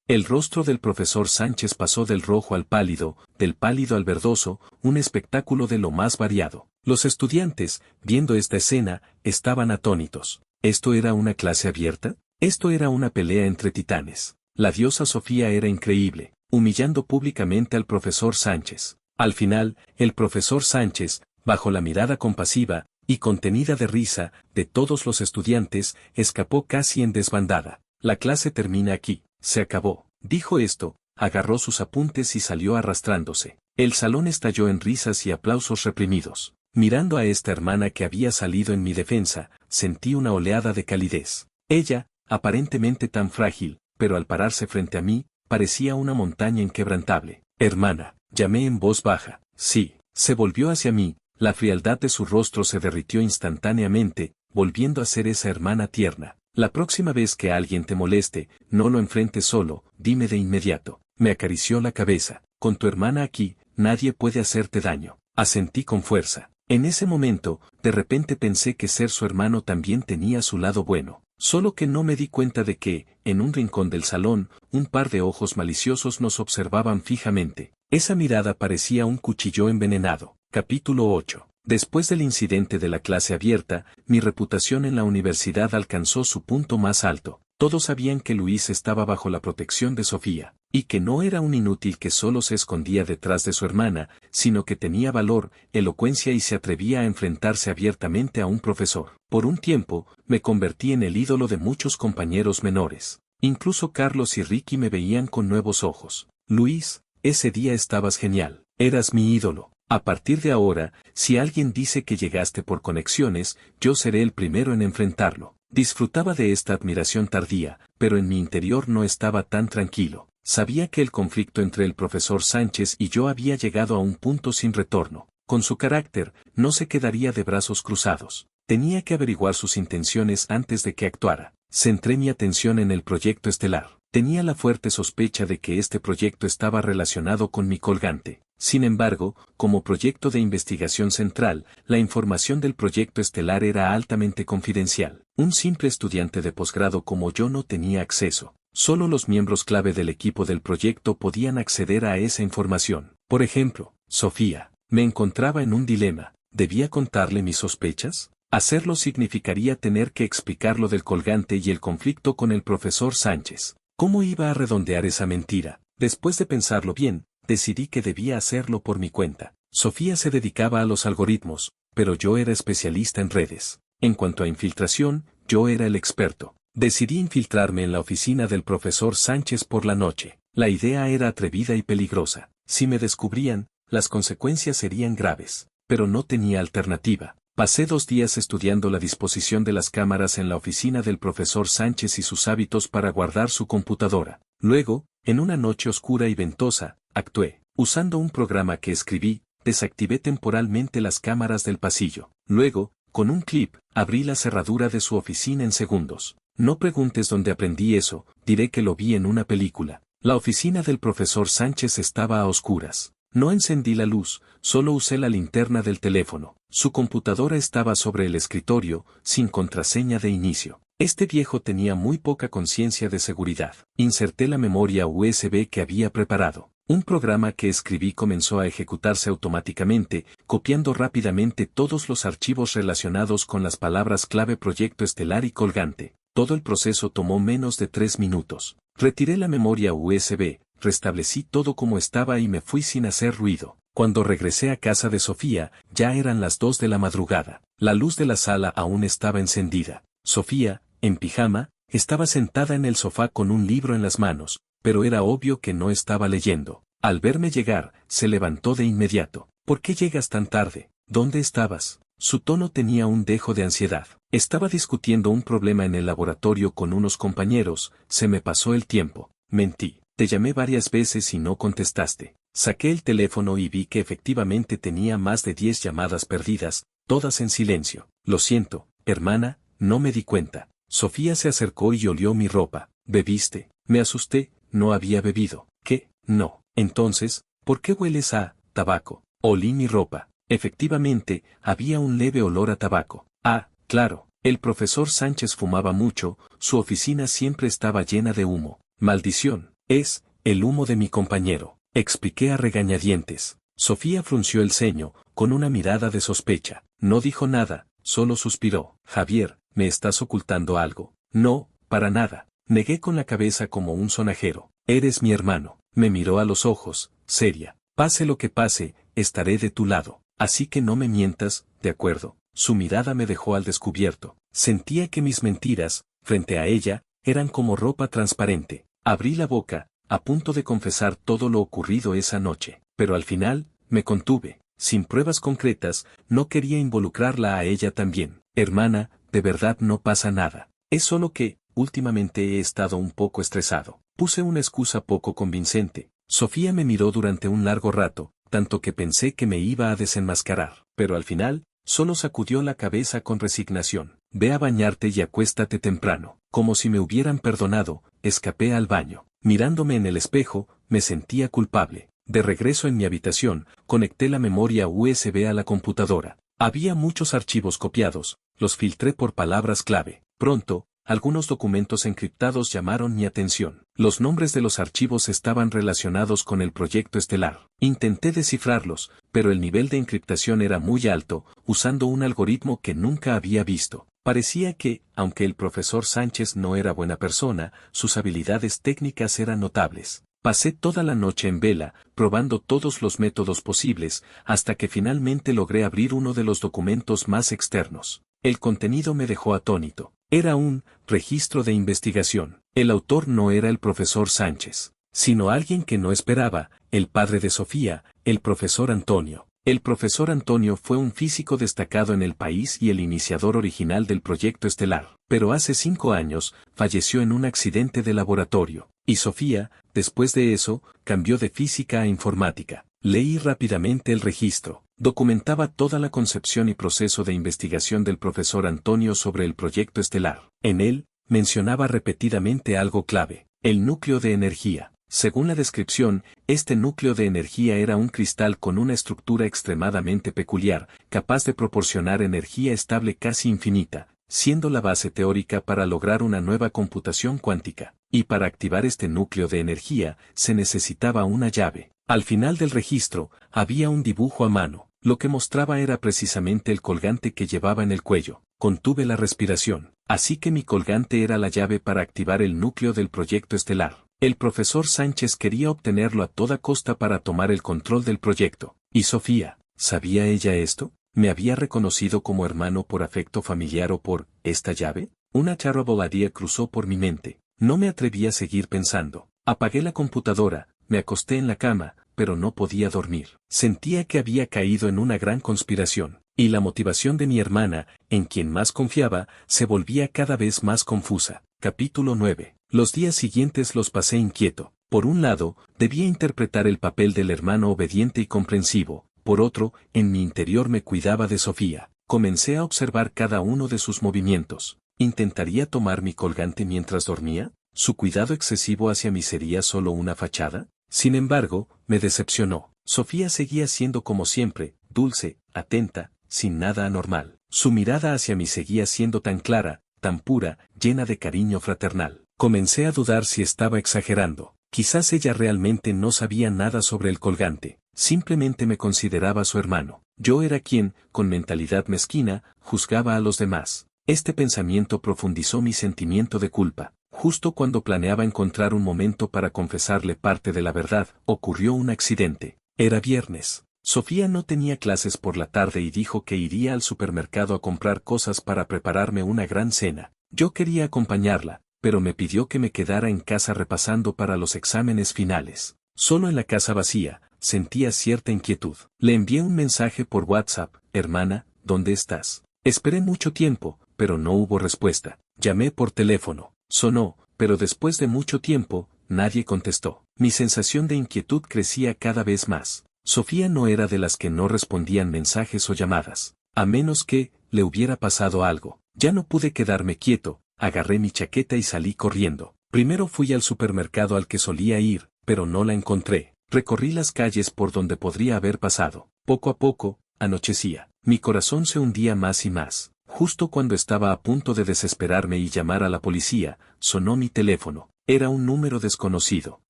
El rostro del profesor Sánchez pasó del rojo al pálido, del pálido al verdoso, un espectáculo de lo más variado. Los estudiantes, viendo esta escena, estaban atónitos. ¿Esto era una clase abierta? Esto era una pelea entre titanes. La diosa Sofía era increíble, humillando públicamente al profesor Sánchez. Al final, el profesor Sánchez, bajo la mirada compasiva y contenida de risa de todos los estudiantes, escapó casi en desbandada. La clase termina aquí. Se acabó. Dijo esto, agarró sus apuntes y salió arrastrándose. El salón estalló en risas y aplausos reprimidos. Mirando a esta hermana que había salido en mi defensa, sentí una oleada de calidez. Ella, aparentemente tan frágil, pero al pararse frente a mí, parecía una montaña inquebrantable. Hermana, llamé en voz baja. Sí, se volvió hacia mí, la frialdad de su rostro se derritió instantáneamente, volviendo a ser esa hermana tierna. La próxima vez que alguien te moleste, no lo enfrentes solo, dime de inmediato. Me acarició la cabeza. Con tu hermana aquí, nadie puede hacerte daño. Asentí con fuerza. En ese momento, de repente pensé que ser su hermano también tenía su lado bueno. Solo que no me di cuenta de que, en un rincón del salón, un par de ojos maliciosos nos observaban fijamente. Esa mirada parecía un cuchillo envenenado. Capítulo 8. Después del incidente de la clase abierta, mi reputación en la universidad alcanzó su punto más alto. Todos sabían que Luis estaba bajo la protección de Sofía, y que no era un inútil que solo se escondía detrás de su hermana, sino que tenía valor, elocuencia y se atrevía a enfrentarse abiertamente a un profesor. Por un tiempo, me convertí en el ídolo de muchos compañeros menores. Incluso Carlos y Ricky me veían con nuevos ojos. Luis, ese día estabas genial. Eras mi ídolo. A partir de ahora, si alguien dice que llegaste por conexiones, yo seré el primero en enfrentarlo. Disfrutaba de esta admiración tardía, pero en mi interior no estaba tan tranquilo. Sabía que el conflicto entre el profesor Sánchez y yo había llegado a un punto sin retorno. Con su carácter, no se quedaría de brazos cruzados. Tenía que averiguar sus intenciones antes de que actuara. Centré mi atención en el proyecto estelar. Tenía la fuerte sospecha de que este proyecto estaba relacionado con mi colgante. Sin embargo, como proyecto de investigación central, la información del proyecto estelar era altamente confidencial. Un simple estudiante de posgrado como yo no tenía acceso. Solo los miembros clave del equipo del proyecto podían acceder a esa información. Por ejemplo, Sofía. Me encontraba en un dilema. ¿Debía contarle mis sospechas? Hacerlo significaría tener que explicar lo del colgante y el conflicto con el profesor Sánchez. ¿Cómo iba a redondear esa mentira? Después de pensarlo bien, decidí que debía hacerlo por mi cuenta. Sofía se dedicaba a los algoritmos, pero yo era especialista en redes. En cuanto a infiltración, yo era el experto. Decidí infiltrarme en la oficina del profesor Sánchez por la noche. La idea era atrevida y peligrosa. Si me descubrían, las consecuencias serían graves, pero no tenía alternativa. Pasé 2 días estudiando la disposición de las cámaras en la oficina del profesor Sánchez y sus hábitos para guardar su computadora. Luego, en una noche oscura y ventosa, actué. Usando un programa que escribí, desactivé temporalmente las cámaras del pasillo. Luego, con un clip, abrí la cerradura de su oficina en segundos. No preguntes dónde aprendí eso, diré que lo vi en una película. La oficina del profesor Sánchez estaba a oscuras. No encendí la luz, solo usé la linterna del teléfono. Su computadora estaba sobre el escritorio, sin contraseña de inicio. Este viejo tenía muy poca conciencia de seguridad. Inserté la memoria USB que había preparado. Un programa que escribí comenzó a ejecutarse automáticamente, copiando rápidamente todos los archivos relacionados con las palabras clave Proyecto Estelar y Colgante. Todo el proceso tomó menos de 3 minutos. Retiré la memoria USB, restablecí todo como estaba y me fui sin hacer ruido. Cuando regresé a casa de Sofía, ya eran las 2 de la madrugada. La luz de la sala aún estaba encendida. Sofía, en pijama, estaba sentada en el sofá con un libro en las manos, pero era obvio que no estaba leyendo. Al verme llegar, se levantó de inmediato. ¿Por qué llegas tan tarde? ¿Dónde estabas? Su tono tenía un dejo de ansiedad. Estaba discutiendo un problema en el laboratorio con unos compañeros, se me pasó el tiempo. Mentí. Te llamé varias veces y no contestaste. Saqué el teléfono y vi que efectivamente tenía más de 10 llamadas perdidas, todas en silencio. Lo siento, hermana, no me di cuenta. Sofía se acercó y olió mi ropa. ¿Bebiste? Me asusté, no había bebido. ¿Qué? No. Entonces, ¿por qué hueles a tabaco? Olí mi ropa. Efectivamente, había un leve olor a tabaco. Ah, claro, el profesor Sánchez fumaba mucho, su oficina siempre estaba llena de humo. Maldición, es el humo de mi compañero. Expliqué a regañadientes. Sofía frunció el ceño, con una mirada de sospecha. No dijo nada, solo suspiró. Javier, ¿me estás ocultando algo? No, para nada. Negué con la cabeza como un sonajero. Eres mi hermano. Me miró a los ojos, seria. Pase lo que pase, estaré de tu lado. Así que no me mientas, ¿de acuerdo? Su mirada me dejó al descubierto. Sentía que mis mentiras, frente a ella, eran como ropa transparente. Abrí la boca, a punto de confesar todo lo ocurrido esa noche, pero al final, me contuve. Sin pruebas concretas, no quería involucrarla a ella también. Hermana, de verdad no pasa nada. Es solo que, últimamente he estado un poco estresado. Puse una excusa poco convincente. Sofía me miró durante un largo rato, tanto que pensé que me iba a desenmascarar, pero al final, solo sacudió la cabeza con resignación. Ve a bañarte y acuéstate temprano. Como si me hubieran perdonado, escapé al baño. Mirándome en el espejo, me sentía culpable. De regreso en mi habitación, conecté la memoria USB a la computadora. Había muchos archivos copiados, los filtré por palabras clave. Pronto, algunos documentos encriptados llamaron mi atención. Los nombres de los archivos estaban relacionados con el proyecto estelar. Intenté descifrarlos, pero el nivel de encriptación era muy alto, usando un algoritmo que nunca había visto. Parecía que, aunque el profesor Sánchez no era buena persona, sus habilidades técnicas eran notables. Pasé toda la noche en vela, probando todos los métodos posibles, hasta que finalmente logré abrir uno de los documentos más externos. El contenido me dejó atónito. Era un registro de investigación. El autor no era el profesor Sánchez, sino alguien que no esperaba, el padre de Sofía, el profesor Antonio. El profesor Antonio fue un físico destacado en el país y el iniciador original del proyecto estelar, pero hace 5 años, falleció en un accidente de laboratorio, y Sofía, después de eso, cambió de física a informática. Leí rápidamente el registro. Documentaba toda la concepción y proceso de investigación del profesor Antonio sobre el proyecto estelar. En él, mencionaba repetidamente algo clave: el núcleo de energía. Según la descripción, este núcleo de energía era un cristal con una estructura extremadamente peculiar, capaz de proporcionar energía estable casi infinita, siendo la base teórica para lograr una nueva computación cuántica. Y para activar este núcleo de energía, se necesitaba una llave. Al final del registro, había un dibujo a mano. Lo que mostraba era precisamente el colgante que llevaba en el cuello. Contuve la respiración. Así que mi colgante era la llave para activar el núcleo del proyecto estelar. El profesor Sánchez quería obtenerlo a toda costa para tomar el control del proyecto. ¿Y Sofía? ¿Sabía ella esto? ¿Me había reconocido como hermano por afecto familiar o por esta llave? Una charra voladía cruzó por mi mente. No me atreví a seguir pensando. Apagué la computadora, me acosté en la cama, pero no podía dormir. Sentía que había caído en una gran conspiración, y la motivación de mi hermana, en quien más confiaba, se volvía cada vez más confusa. Capítulo 9. Los días siguientes los pasé inquieto. Por un lado, debía interpretar el papel del hermano obediente y comprensivo. Por otro, en mi interior me cuidaba de Sofía. Comencé a observar cada uno de sus movimientos. ¿Intentaría tomar mi colgante mientras dormía? ¿Su cuidado excesivo hacia mí sería solo una fachada? Sin embargo, me decepcionó. Sofía seguía siendo como siempre, dulce, atenta, sin nada anormal. Su mirada hacia mí seguía siendo tan clara, tan pura, llena de cariño fraternal. Comencé a dudar si estaba exagerando. Quizás ella realmente no sabía nada sobre el colgante, simplemente me consideraba su hermano. Yo era quien, con mentalidad mezquina, juzgaba a los demás. Este pensamiento profundizó mi sentimiento de culpa. Justo cuando planeaba encontrar un momento para confesarle parte de la verdad, ocurrió un accidente. Era viernes. Sofía no tenía clases por la tarde y dijo que iría al supermercado a comprar cosas para prepararme una gran cena. Yo quería acompañarla, pero me pidió que me quedara en casa repasando para los exámenes finales. Solo en la casa vacía, sentía cierta inquietud. Le envié un mensaje por WhatsApp: hermana, ¿dónde estás? Esperé mucho tiempo, pero no hubo respuesta. Llamé por teléfono. Sonó, pero después de mucho tiempo, nadie contestó. Mi sensación de inquietud crecía cada vez más. Sofía no era de las que no respondían mensajes o llamadas, a menos que le hubiera pasado algo. Ya no pude quedarme quieto, agarré mi chaqueta y salí corriendo. Primero fui al supermercado al que solía ir, pero no la encontré. Recorrí las calles por donde podría haber pasado. Poco a poco, anochecía. Mi corazón se hundía más y más. Justo cuando estaba a punto de desesperarme y llamar a la policía, sonó mi teléfono. Era un número desconocido.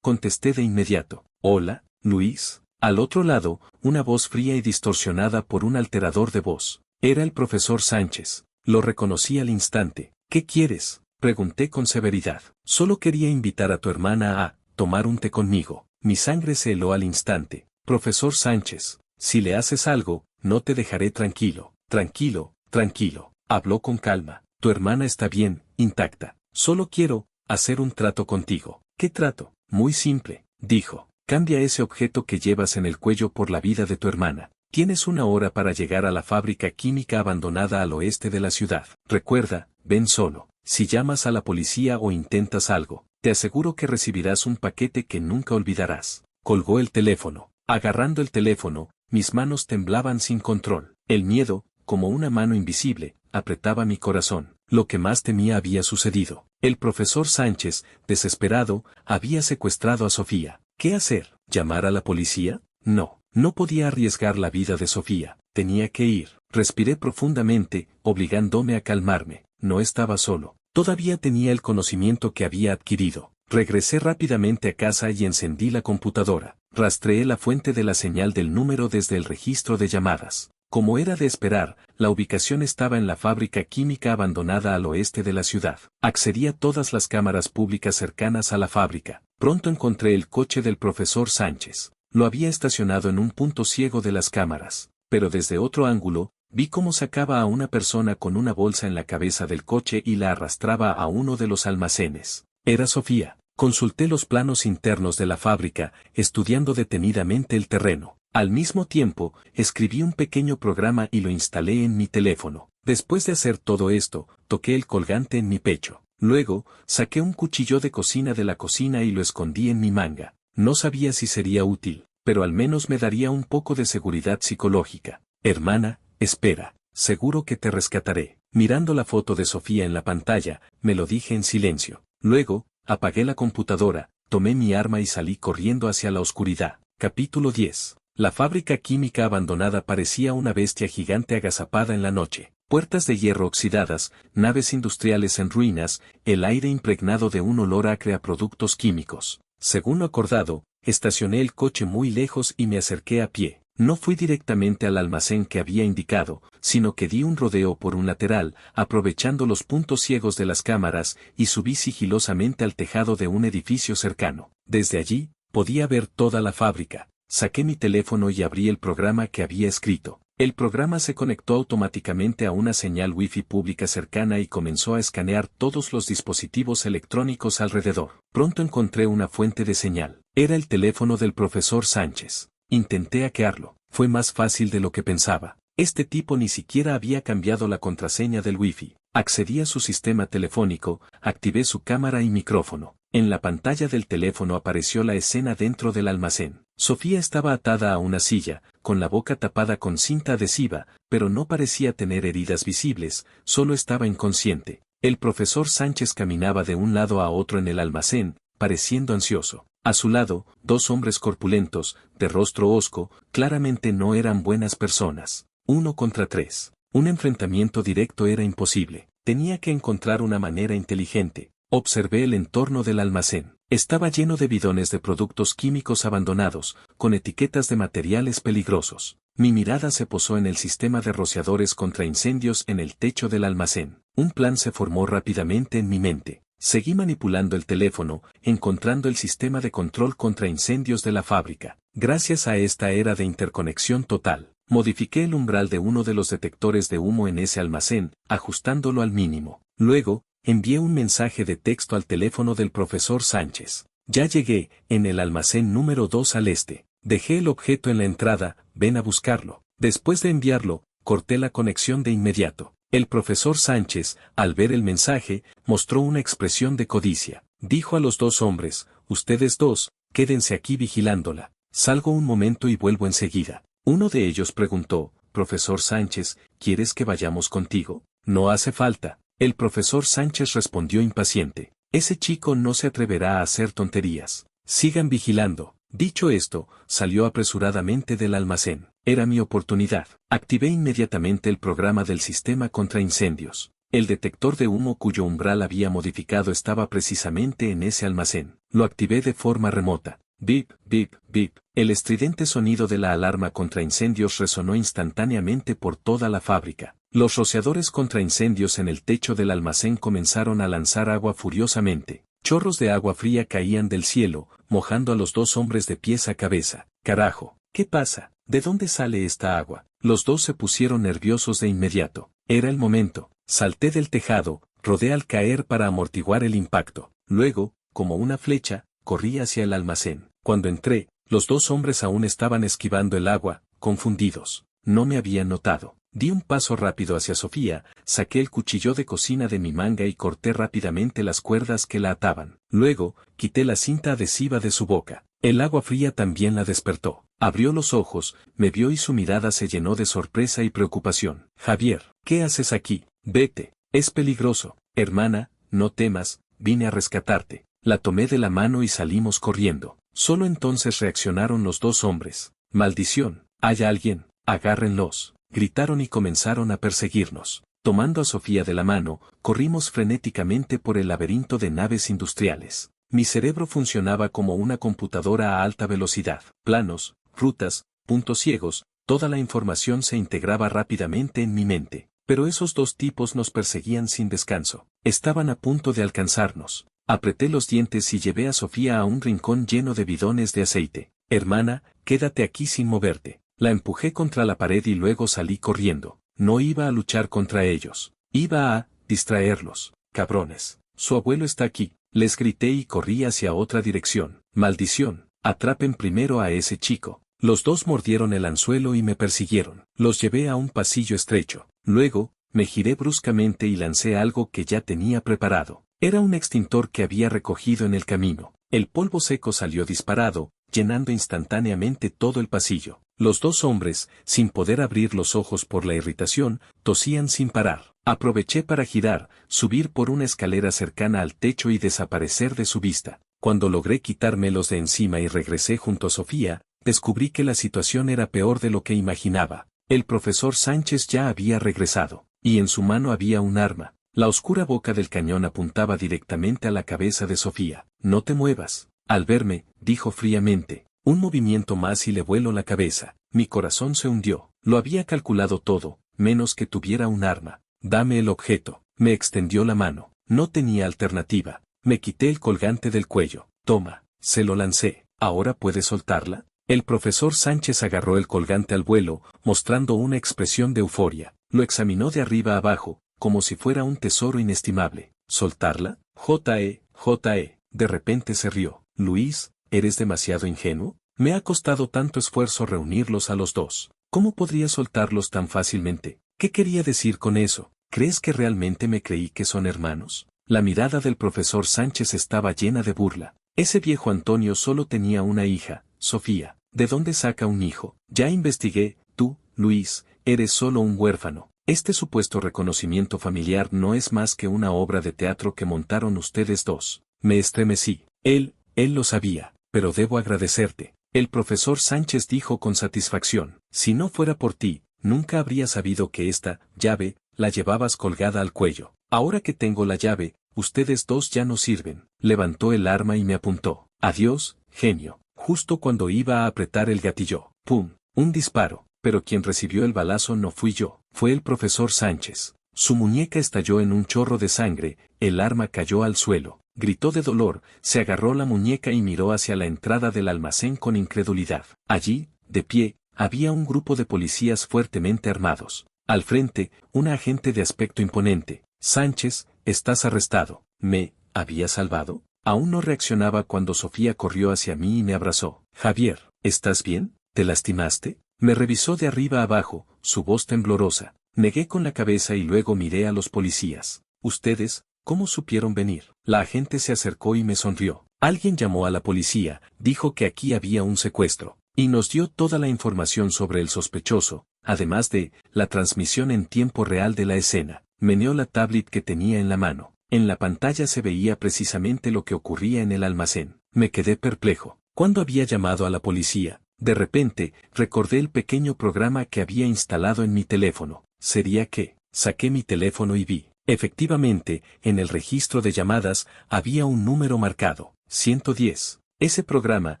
Contesté de inmediato. Hola, Luis. Al otro lado, una voz fría y distorsionada por un alterador de voz. Era el profesor Sánchez. Lo reconocí al instante. ¿Qué quieres?, pregunté con severidad. Solo quería invitar a tu hermana a tomar un té conmigo. Mi sangre se heló al instante. Profesor Sánchez, si le haces algo, no te dejaré tranquilo. Tranquilo, tranquilo. Habló con calma. Tu hermana está bien, intacta. Solo quiero hacer un trato contigo. ¿Qué trato? Muy simple, dijo. Cambia ese objeto que llevas en el cuello por la vida de tu hermana. Tienes 1 hora para llegar a la fábrica química abandonada al oeste de la ciudad. Recuerda, ven solo. Si llamas a la policía o intentas algo, te aseguro que recibirás un paquete que nunca olvidarás. Colgó el teléfono. Agarrando el teléfono, mis manos temblaban sin control. El miedo, como una mano invisible, apretaba mi corazón. Lo que más temía había sucedido. El profesor Sánchez, desesperado, había secuestrado a Sofía. ¿Qué hacer? ¿Llamar a la policía? No, no podía arriesgar la vida de Sofía. Tenía que ir. Respiré profundamente, obligándome a calmarme. No estaba solo. Todavía tenía el conocimiento que había adquirido. Regresé rápidamente a casa y encendí la computadora. Rastreé la fuente de la señal del número desde el registro de llamadas. Como era de esperar, la ubicación estaba en la fábrica química abandonada al oeste de la ciudad. Accedí a todas las cámaras públicas cercanas a la fábrica. Pronto encontré el coche del profesor Sánchez. Lo había estacionado en un punto ciego de las cámaras, pero desde otro ángulo, vi cómo sacaba a una persona con una bolsa en la cabeza del coche y la arrastraba a uno de los almacenes. Era Sofía. Consulté los planos internos de la fábrica, estudiando detenidamente el terreno. Al mismo tiempo, escribí un pequeño programa y lo instalé en mi teléfono. Después de hacer todo esto, toqué el colgante en mi pecho. Luego, saqué un cuchillo de cocina de la cocina y lo escondí en mi manga. No sabía si sería útil, pero al menos me daría un poco de seguridad psicológica. Hermana, espera, seguro que te rescataré. Mirando la foto de Sofía en la pantalla, me lo dije en silencio. Luego, apagué la computadora, tomé mi arma y salí corriendo hacia la oscuridad. Capítulo 10. La fábrica química abandonada parecía una bestia gigante agazapada en la noche. Puertas de hierro oxidadas, naves industriales en ruinas, el aire impregnado de un olor acre a productos químicos. Según lo acordado, estacioné el coche muy lejos y me acerqué a pie. No fui directamente al almacén que había indicado, sino que di un rodeo por un lateral, aprovechando los puntos ciegos de las cámaras, y subí sigilosamente al tejado de un edificio cercano. Desde allí, podía ver toda la fábrica. Saqué mi teléfono y abrí el programa que había escrito. El programa se conectó automáticamente a una señal Wi-Fi pública cercana y comenzó a escanear todos los dispositivos electrónicos alrededor. Pronto encontré una fuente de señal. Era el teléfono del profesor Sánchez. Intenté hackearlo. Fue más fácil de lo que pensaba. Este tipo ni siquiera había cambiado la contraseña del Wi-Fi. Accedí a su sistema telefónico, activé su cámara y micrófono. En la pantalla del teléfono apareció la escena dentro del almacén. Sofía estaba atada a una silla, con la boca tapada con cinta adhesiva, pero no parecía tener heridas visibles, solo estaba inconsciente. El profesor Sánchez caminaba de un lado a otro en el almacén, pareciendo ansioso. A su lado, dos hombres corpulentos, de rostro hosco, claramente no eran buenas personas. 1 contra 3. Un enfrentamiento directo era imposible. Tenía que encontrar una manera inteligente. Observé el entorno del almacén. Estaba lleno de bidones de productos químicos abandonados, con etiquetas de materiales peligrosos. Mi mirada se posó en el sistema de rociadores contra incendios en el techo del almacén. Un plan se formó rápidamente en mi mente. Seguí manipulando el teléfono, encontrando el sistema de control contra incendios de la fábrica. Gracias a esta era de interconexión total, modifiqué el umbral de uno de los detectores de humo en ese almacén, ajustándolo al mínimo. Luego, envié un mensaje de texto al teléfono del profesor Sánchez. Ya llegué, en el almacén número 2 al este. Dejé el objeto en la entrada, ven a buscarlo. Después de enviarlo, corté la conexión de inmediato. El profesor Sánchez, al ver el mensaje, mostró una expresión de codicia. Dijo a los dos hombres, ustedes dos, quédense aquí vigilándola. Salgo un momento y vuelvo enseguida. Uno de ellos preguntó, profesor Sánchez, ¿quieres que vayamos contigo? No hace falta. El profesor Sánchez respondió impaciente. Ese chico no se atreverá a hacer tonterías. Sigan vigilando. Dicho esto, salió apresuradamente del almacén. Era mi oportunidad. Activé inmediatamente el programa del sistema contra incendios. El detector de humo cuyo umbral había modificado estaba precisamente en ese almacén. Lo activé de forma remota. Bip, bip, bip. El estridente sonido de la alarma contra incendios resonó instantáneamente por toda la fábrica. Los rociadores contra incendios en el techo del almacén comenzaron a lanzar agua furiosamente. Chorros de agua fría caían del cielo, mojando a los dos hombres de pies a cabeza. Carajo, ¿qué pasa? ¿De dónde sale esta agua? Los dos se pusieron nerviosos de inmediato. Era el momento. Salté del tejado, rodé al caer para amortiguar el impacto. Luego, como una flecha, corrí hacia el almacén. Cuando entré, los dos hombres aún estaban esquivando el agua, confundidos. No me habían notado. Di un paso rápido hacia Sofía, saqué el cuchillo de cocina de mi manga y corté rápidamente las cuerdas que la ataban. Luego, quité la cinta adhesiva de su boca. El agua fría también la despertó. Abrió los ojos, me vio y su mirada se llenó de sorpresa y preocupación. Javier, ¿qué haces aquí? Vete, es peligroso. Hermana, no temas, vine a rescatarte. La tomé de la mano y salimos corriendo. Solo entonces reaccionaron los dos hombres. Maldición, ¿hay alguien? Agárrenlos. Gritaron y comenzaron a perseguirnos. Tomando a Sofía de la mano, corrimos frenéticamente por el laberinto de naves industriales. Mi cerebro funcionaba como una computadora a alta velocidad. Planos, rutas, puntos ciegos, toda la información se integraba rápidamente en mi mente. Pero esos dos tipos nos perseguían sin descanso. Estaban a punto de alcanzarnos. Apreté los dientes y llevé a Sofía a un rincón lleno de bidones de aceite. Hermana, quédate aquí sin moverte. La empujé contra la pared y luego salí corriendo. No iba a luchar contra ellos. Iba a distraerlos. Cabrones. Su abuelo está aquí. Les grité y corrí hacia otra dirección. Maldición. Atrapen primero a ese chico. Los dos mordieron el anzuelo y me persiguieron. Los llevé a un pasillo estrecho. Luego, me giré bruscamente y lancé algo que ya tenía preparado. Era un extintor que había recogido en el camino. El polvo seco salió disparado, llenando instantáneamente todo el pasillo. Los dos hombres, sin poder abrir los ojos por la irritación, tosían sin parar. Aproveché para girar, subir por una escalera cercana al techo y desaparecer de su vista. Cuando logré quitármelos de encima y regresé junto a Sofía, descubrí que la situación era peor de lo que imaginaba. El profesor Sánchez ya había regresado, y en su mano había un arma. La oscura boca del cañón apuntaba directamente a la cabeza de Sofía. No te muevas. Al verme, dijo fríamente. Un movimiento más y le vuelo la cabeza. Mi corazón se hundió. Lo había calculado todo, menos que tuviera un arma. Dame el objeto. Me extendió la mano. No tenía alternativa. Me quité el colgante del cuello. Toma. Se lo lancé. ¿Ahora puedes soltarla? El profesor Sánchez agarró el colgante al vuelo, mostrando una expresión de euforia. Lo examinó de arriba abajo, como si fuera un tesoro inestimable. ¿Soltarla? J.E. De repente se rió. Luis, ¿eres demasiado ingenuo? Me ha costado tanto esfuerzo reunirlos a los dos. ¿Cómo podría soltarlos tan fácilmente? ¿Qué quería decir con eso? ¿Crees que realmente me creí que son hermanos? La mirada del profesor Sánchez estaba llena de burla. Ese viejo Antonio solo tenía una hija, Sofía. ¿De dónde saca un hijo? Ya investigué, tú, Luis, eres solo un huérfano. Este supuesto reconocimiento familiar no es más que una obra de teatro que montaron ustedes dos. Me estremecí. Él lo sabía. pero debo agradecerte. El profesor Sánchez dijo con satisfacción. Si no fuera por ti, nunca habría sabido que esta llave la llevabas colgada al cuello. Ahora que tengo la llave, ustedes dos ya no sirven. Levantó el arma y me apuntó. Adiós, genio. Justo cuando iba a apretar el gatillo. ¡Pum! Un disparo. Pero quien recibió el balazo no fui yo, fue el profesor Sánchez. Su muñeca estalló en un chorro de sangre, el arma cayó al suelo. Gritó de dolor, se agarró la muñeca y miró hacia la entrada del almacén con incredulidad. Allí, de pie, había un grupo de policías fuertemente armados. Al frente, un agente de aspecto imponente. Sánchez, estás arrestado. ¿Me había salvado? Aún no reaccionaba cuando Sofía corrió hacia mí y me abrazó. Javier, ¿estás bien? ¿Te lastimaste? Me revisó de arriba abajo, su voz temblorosa. Negué con la cabeza y luego miré a los policías. Ustedes, ¿cómo supieron venir? La agente se acercó y me sonrió. Alguien llamó a la policía, dijo que aquí había un secuestro, y nos dio toda la información sobre el sospechoso, además de la transmisión en tiempo real de la escena. Meneó la tablet que tenía en la mano. En la pantalla se veía precisamente lo que ocurría en el almacén. Me quedé perplejo. ¿Cuándo había llamado a la policía? De repente, recordé el pequeño programa que había instalado en mi teléfono. ¿Sería que? Saqué mi teléfono y vi. Efectivamente, en el registro de llamadas había un número marcado, 110. Ese programa,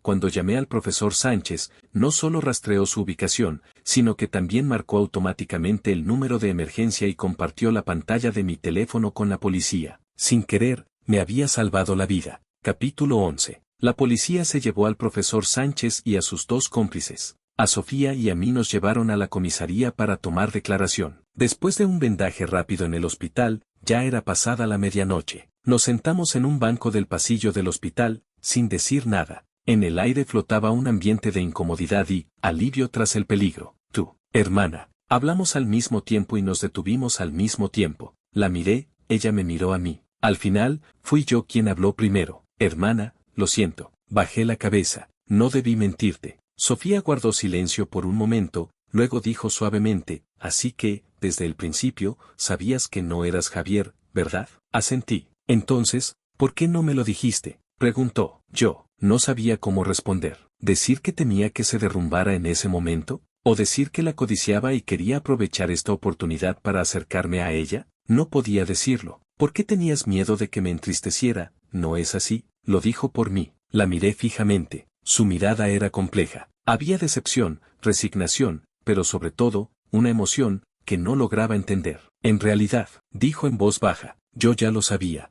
cuando llamé al profesor Sánchez, no solo rastreó su ubicación, sino que también marcó automáticamente el número de emergencia y compartió la pantalla de mi teléfono con la policía. Sin querer, me había salvado la vida. Capítulo 11. La policía se llevó al profesor Sánchez y a sus dos cómplices. A Sofía y a mí nos llevaron a la comisaría para tomar declaración. Después de un vendaje rápido en el hospital, ya era pasada la medianoche. Nos sentamos en un banco del pasillo del hospital, sin decir nada. En el aire flotaba un ambiente de incomodidad y alivio tras el peligro. Tú, hermana. Hablamos al mismo tiempo y nos detuvimos al mismo tiempo. La miré, ella me miró a mí. Al final, fui yo quien habló primero. Hermana, lo siento. Bajé la cabeza. No debí mentirte. Sofía guardó silencio por un momento, luego dijo suavemente, así que, desde el principio, sabías que no eras Javier, ¿verdad? Asentí. Entonces, ¿por qué no me lo dijiste? Preguntó. Yo, no sabía cómo responder. ¿Decir que temía que se derrumbara en ese momento? ¿O decir que la codiciaba y quería aprovechar esta oportunidad para acercarme a ella? No podía decirlo. ¿Por qué tenías miedo de que me entristeciera? ¿No es así? Lo dijo por mí. La miré fijamente. Su mirada era compleja. Había decepción, resignación, pero sobre todo, una emoción que no lograba entender. En realidad, dijo en voz baja, yo ya lo sabía.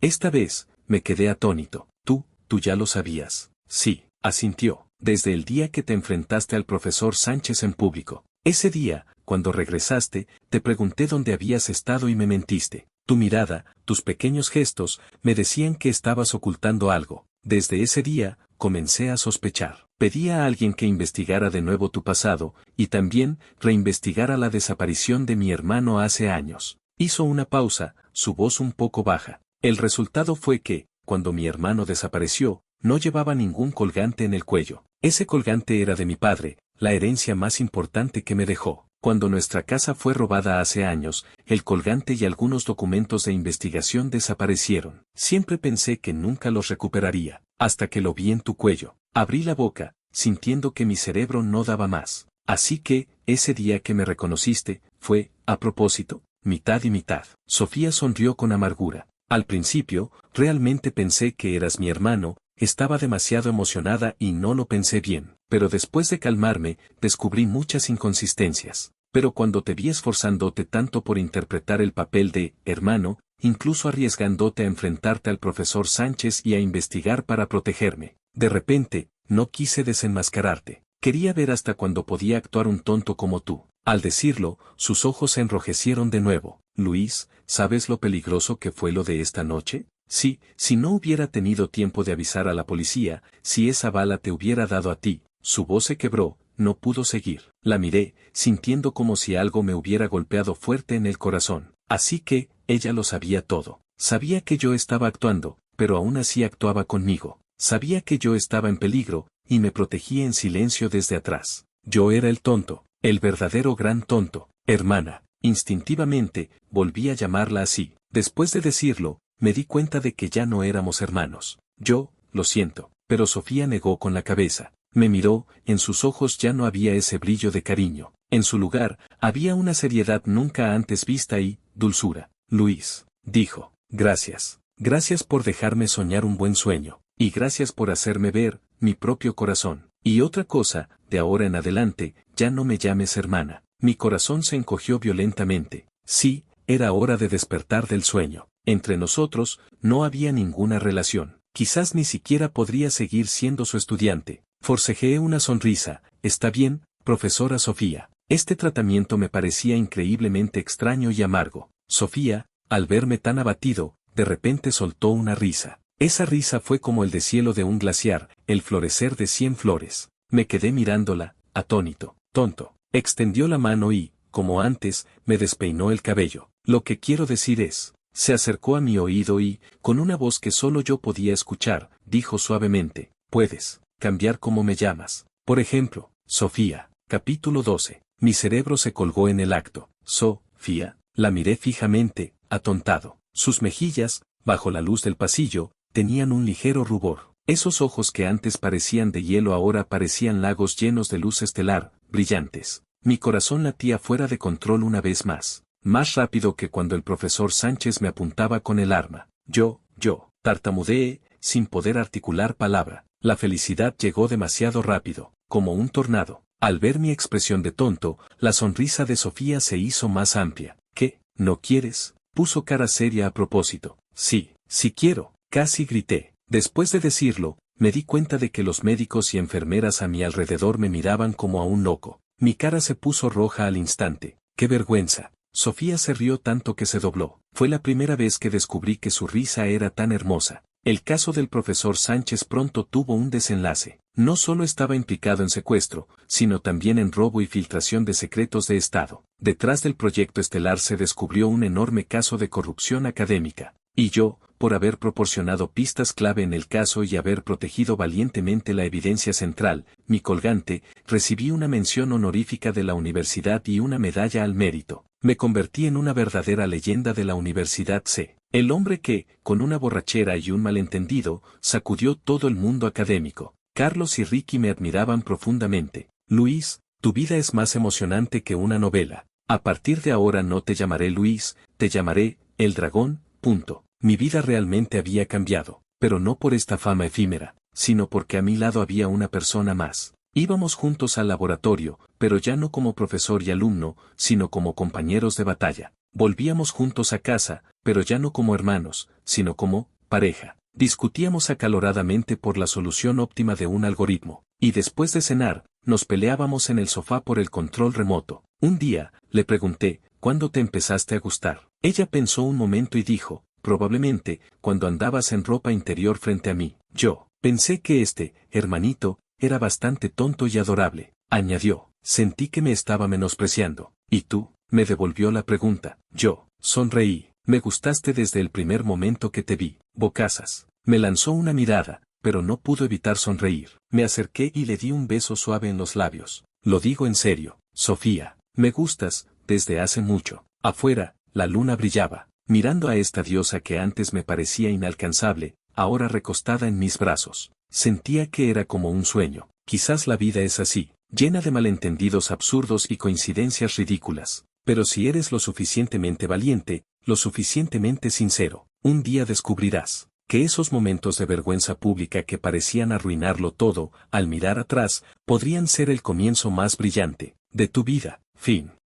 Esta vez, me quedé atónito. Tú ya lo sabías. Sí, asintió. Desde el día que te enfrentaste al profesor Sánchez en público. Ese día, cuando regresaste, te pregunté dónde habías estado y me mentiste. Tu mirada, tus pequeños gestos, me decían que estabas ocultando algo. Desde ese día, comencé a sospechar. Pedí a alguien que investigara de nuevo tu pasado, y también reinvestigara la desaparición de mi hermano hace años. Hizo una pausa, su voz un poco baja. El resultado fue que, cuando mi hermano desapareció, no llevaba ningún colgante en el cuello. Ese colgante era de mi padre, la herencia más importante que me dejó. Cuando nuestra casa fue robada hace años, el colgante y algunos documentos de investigación desaparecieron. Siempre pensé que nunca los recuperaría, hasta que lo vi en tu cuello. Abrí la boca, sintiendo que mi cerebro no daba más. Así que, ese día que me reconociste, fue, a propósito, mitad y mitad. Sofía sonrió con amargura. Al principio, realmente pensé que eras mi hermano, estaba demasiado emocionada y no lo pensé bien, pero después de calmarme, descubrí muchas inconsistencias. Pero cuando te vi esforzándote tanto por interpretar el papel de hermano, incluso arriesgándote a enfrentarte al profesor Sánchez y a investigar para protegerme, de repente, no quise desenmascararte. Quería ver hasta cuándo podía actuar un tonto como tú. Al decirlo, sus ojos se enrojecieron de nuevo. Luis, ¿sabes lo peligroso que fue lo de esta noche? Sí, si no hubiera tenido tiempo de avisar a la policía, si esa bala te hubiera dado a ti. Su voz se quebró, no pudo seguir. La miré, sintiendo como si algo me hubiera golpeado fuerte en el corazón. Así que, ella lo sabía todo. Sabía que yo estaba actuando, pero aún así actuaba conmigo. Sabía que yo estaba en peligro, y me protegía en silencio desde atrás. Yo era el tonto, el verdadero gran tonto. Hermana, instintivamente, volví a llamarla así. Después de decirlo, me di cuenta de que ya no éramos hermanos. Yo, lo siento. pero Sofía negó con la cabeza. Me miró, en sus ojos ya no había ese brillo de cariño. En su lugar, había una seriedad nunca antes vista y, dulzura. Luis, dijo, gracias. Gracias por dejarme soñar un buen sueño, y gracias por hacerme ver, mi propio corazón. Y otra cosa, de ahora en adelante, ya no me llames hermana. Mi corazón se encogió violentamente. Sí, era hora de despertar del sueño. Entre nosotros, no había ninguna relación. Quizás ni siquiera podría seguir siendo su estudiante. Forcejeé una sonrisa. Está bien, profesora Sofía. Este tratamiento me parecía increíblemente extraño y amargo. Sofía, al verme tan abatido, de repente soltó una risa. Esa risa fue como el deshielo de un glaciar, el florecer de 100 flores. Me quedé mirándola, atónito. Tonto. Extendió la mano y, como antes, me despeinó el cabello. Lo que quiero decir es, se acercó a mi oído y, con una voz que solo yo podía escuchar, dijo suavemente, puedes cambiar cómo me llamas. Por ejemplo, Sofía. Capítulo 12. Mi cerebro se colgó en el acto. Sofía. La miré fijamente, atontado. Sus mejillas, bajo la luz del pasillo, tenían un ligero rubor. Esos ojos que antes parecían de hielo ahora parecían lagos llenos de luz estelar, brillantes. Mi corazón latía fuera de control una vez más rápido que cuando el profesor Sánchez me apuntaba con el arma. Yo, tartamudeé, sin poder articular palabra. La felicidad llegó demasiado rápido, como un tornado. Al ver mi expresión de tonto, la sonrisa de Sofía se hizo más amplia. ¿Qué? ¿No quieres? Puso cara seria a propósito. Sí quiero, casi grité. Después de decirlo, me di cuenta de que los médicos y enfermeras a mi alrededor me miraban como a un loco. Mi cara se puso roja al instante. ¡Qué vergüenza! Sofía se rió tanto que se dobló. Fue la primera vez que descubrí que su risa era tan hermosa. El caso del profesor Sánchez pronto tuvo un desenlace. No solo estaba implicado en secuestro, sino también en robo y filtración de secretos de Estado. Detrás del proyecto estelar se descubrió un enorme caso de corrupción académica. Y yo, por haber proporcionado pistas clave en el caso y haber protegido valientemente la evidencia central, mi colgante, recibí una mención honorífica de la universidad y una medalla al mérito. Me convertí en una verdadera leyenda de la Universidad C. El hombre que, con una borrachera y un malentendido, sacudió todo el mundo académico. Carlos y Ricky me admiraban profundamente. Luis, tu vida es más emocionante que una novela. A partir de ahora no te llamaré Luis, te llamaré El Dragón. Mi vida realmente había cambiado, pero no por esta fama efímera, sino porque a mi lado había una persona más. Íbamos juntos al laboratorio, pero ya no como profesor y alumno, sino como compañeros de batalla. Volvíamos juntos a casa, pero ya no como hermanos, sino como pareja. Discutíamos acaloradamente por la solución óptima de un algoritmo, y después de cenar, nos peleábamos en el sofá por el control remoto. Un día, le pregunté, ¿cuándo te empezaste a gustar? Ella pensó un momento y dijo, probablemente, cuando andabas en ropa interior frente a mí. Yo pensé que hermanito, era bastante tonto y adorable, añadió. Sentí que me estaba menospreciando. ¿Y tú? Me devolvió la pregunta. Yo sonreí. Me gustaste desde el primer momento que te vi. Bocazas. Me lanzó una mirada, pero no pudo evitar sonreír. Me acerqué y le di un beso suave en los labios. Lo digo en serio, Sofía. Me gustas, desde hace mucho. Afuera, la luna brillaba. Mirando a esta diosa que antes me parecía inalcanzable, ahora recostada en mis brazos. Sentía que era como un sueño. Quizás la vida es así, llena de malentendidos absurdos y coincidencias ridículas. Pero si eres lo suficientemente valiente, lo suficientemente sincero, un día descubrirás que esos momentos de vergüenza pública que parecían arruinarlo todo, al mirar atrás, podrían ser el comienzo más brillante de tu vida. Fin.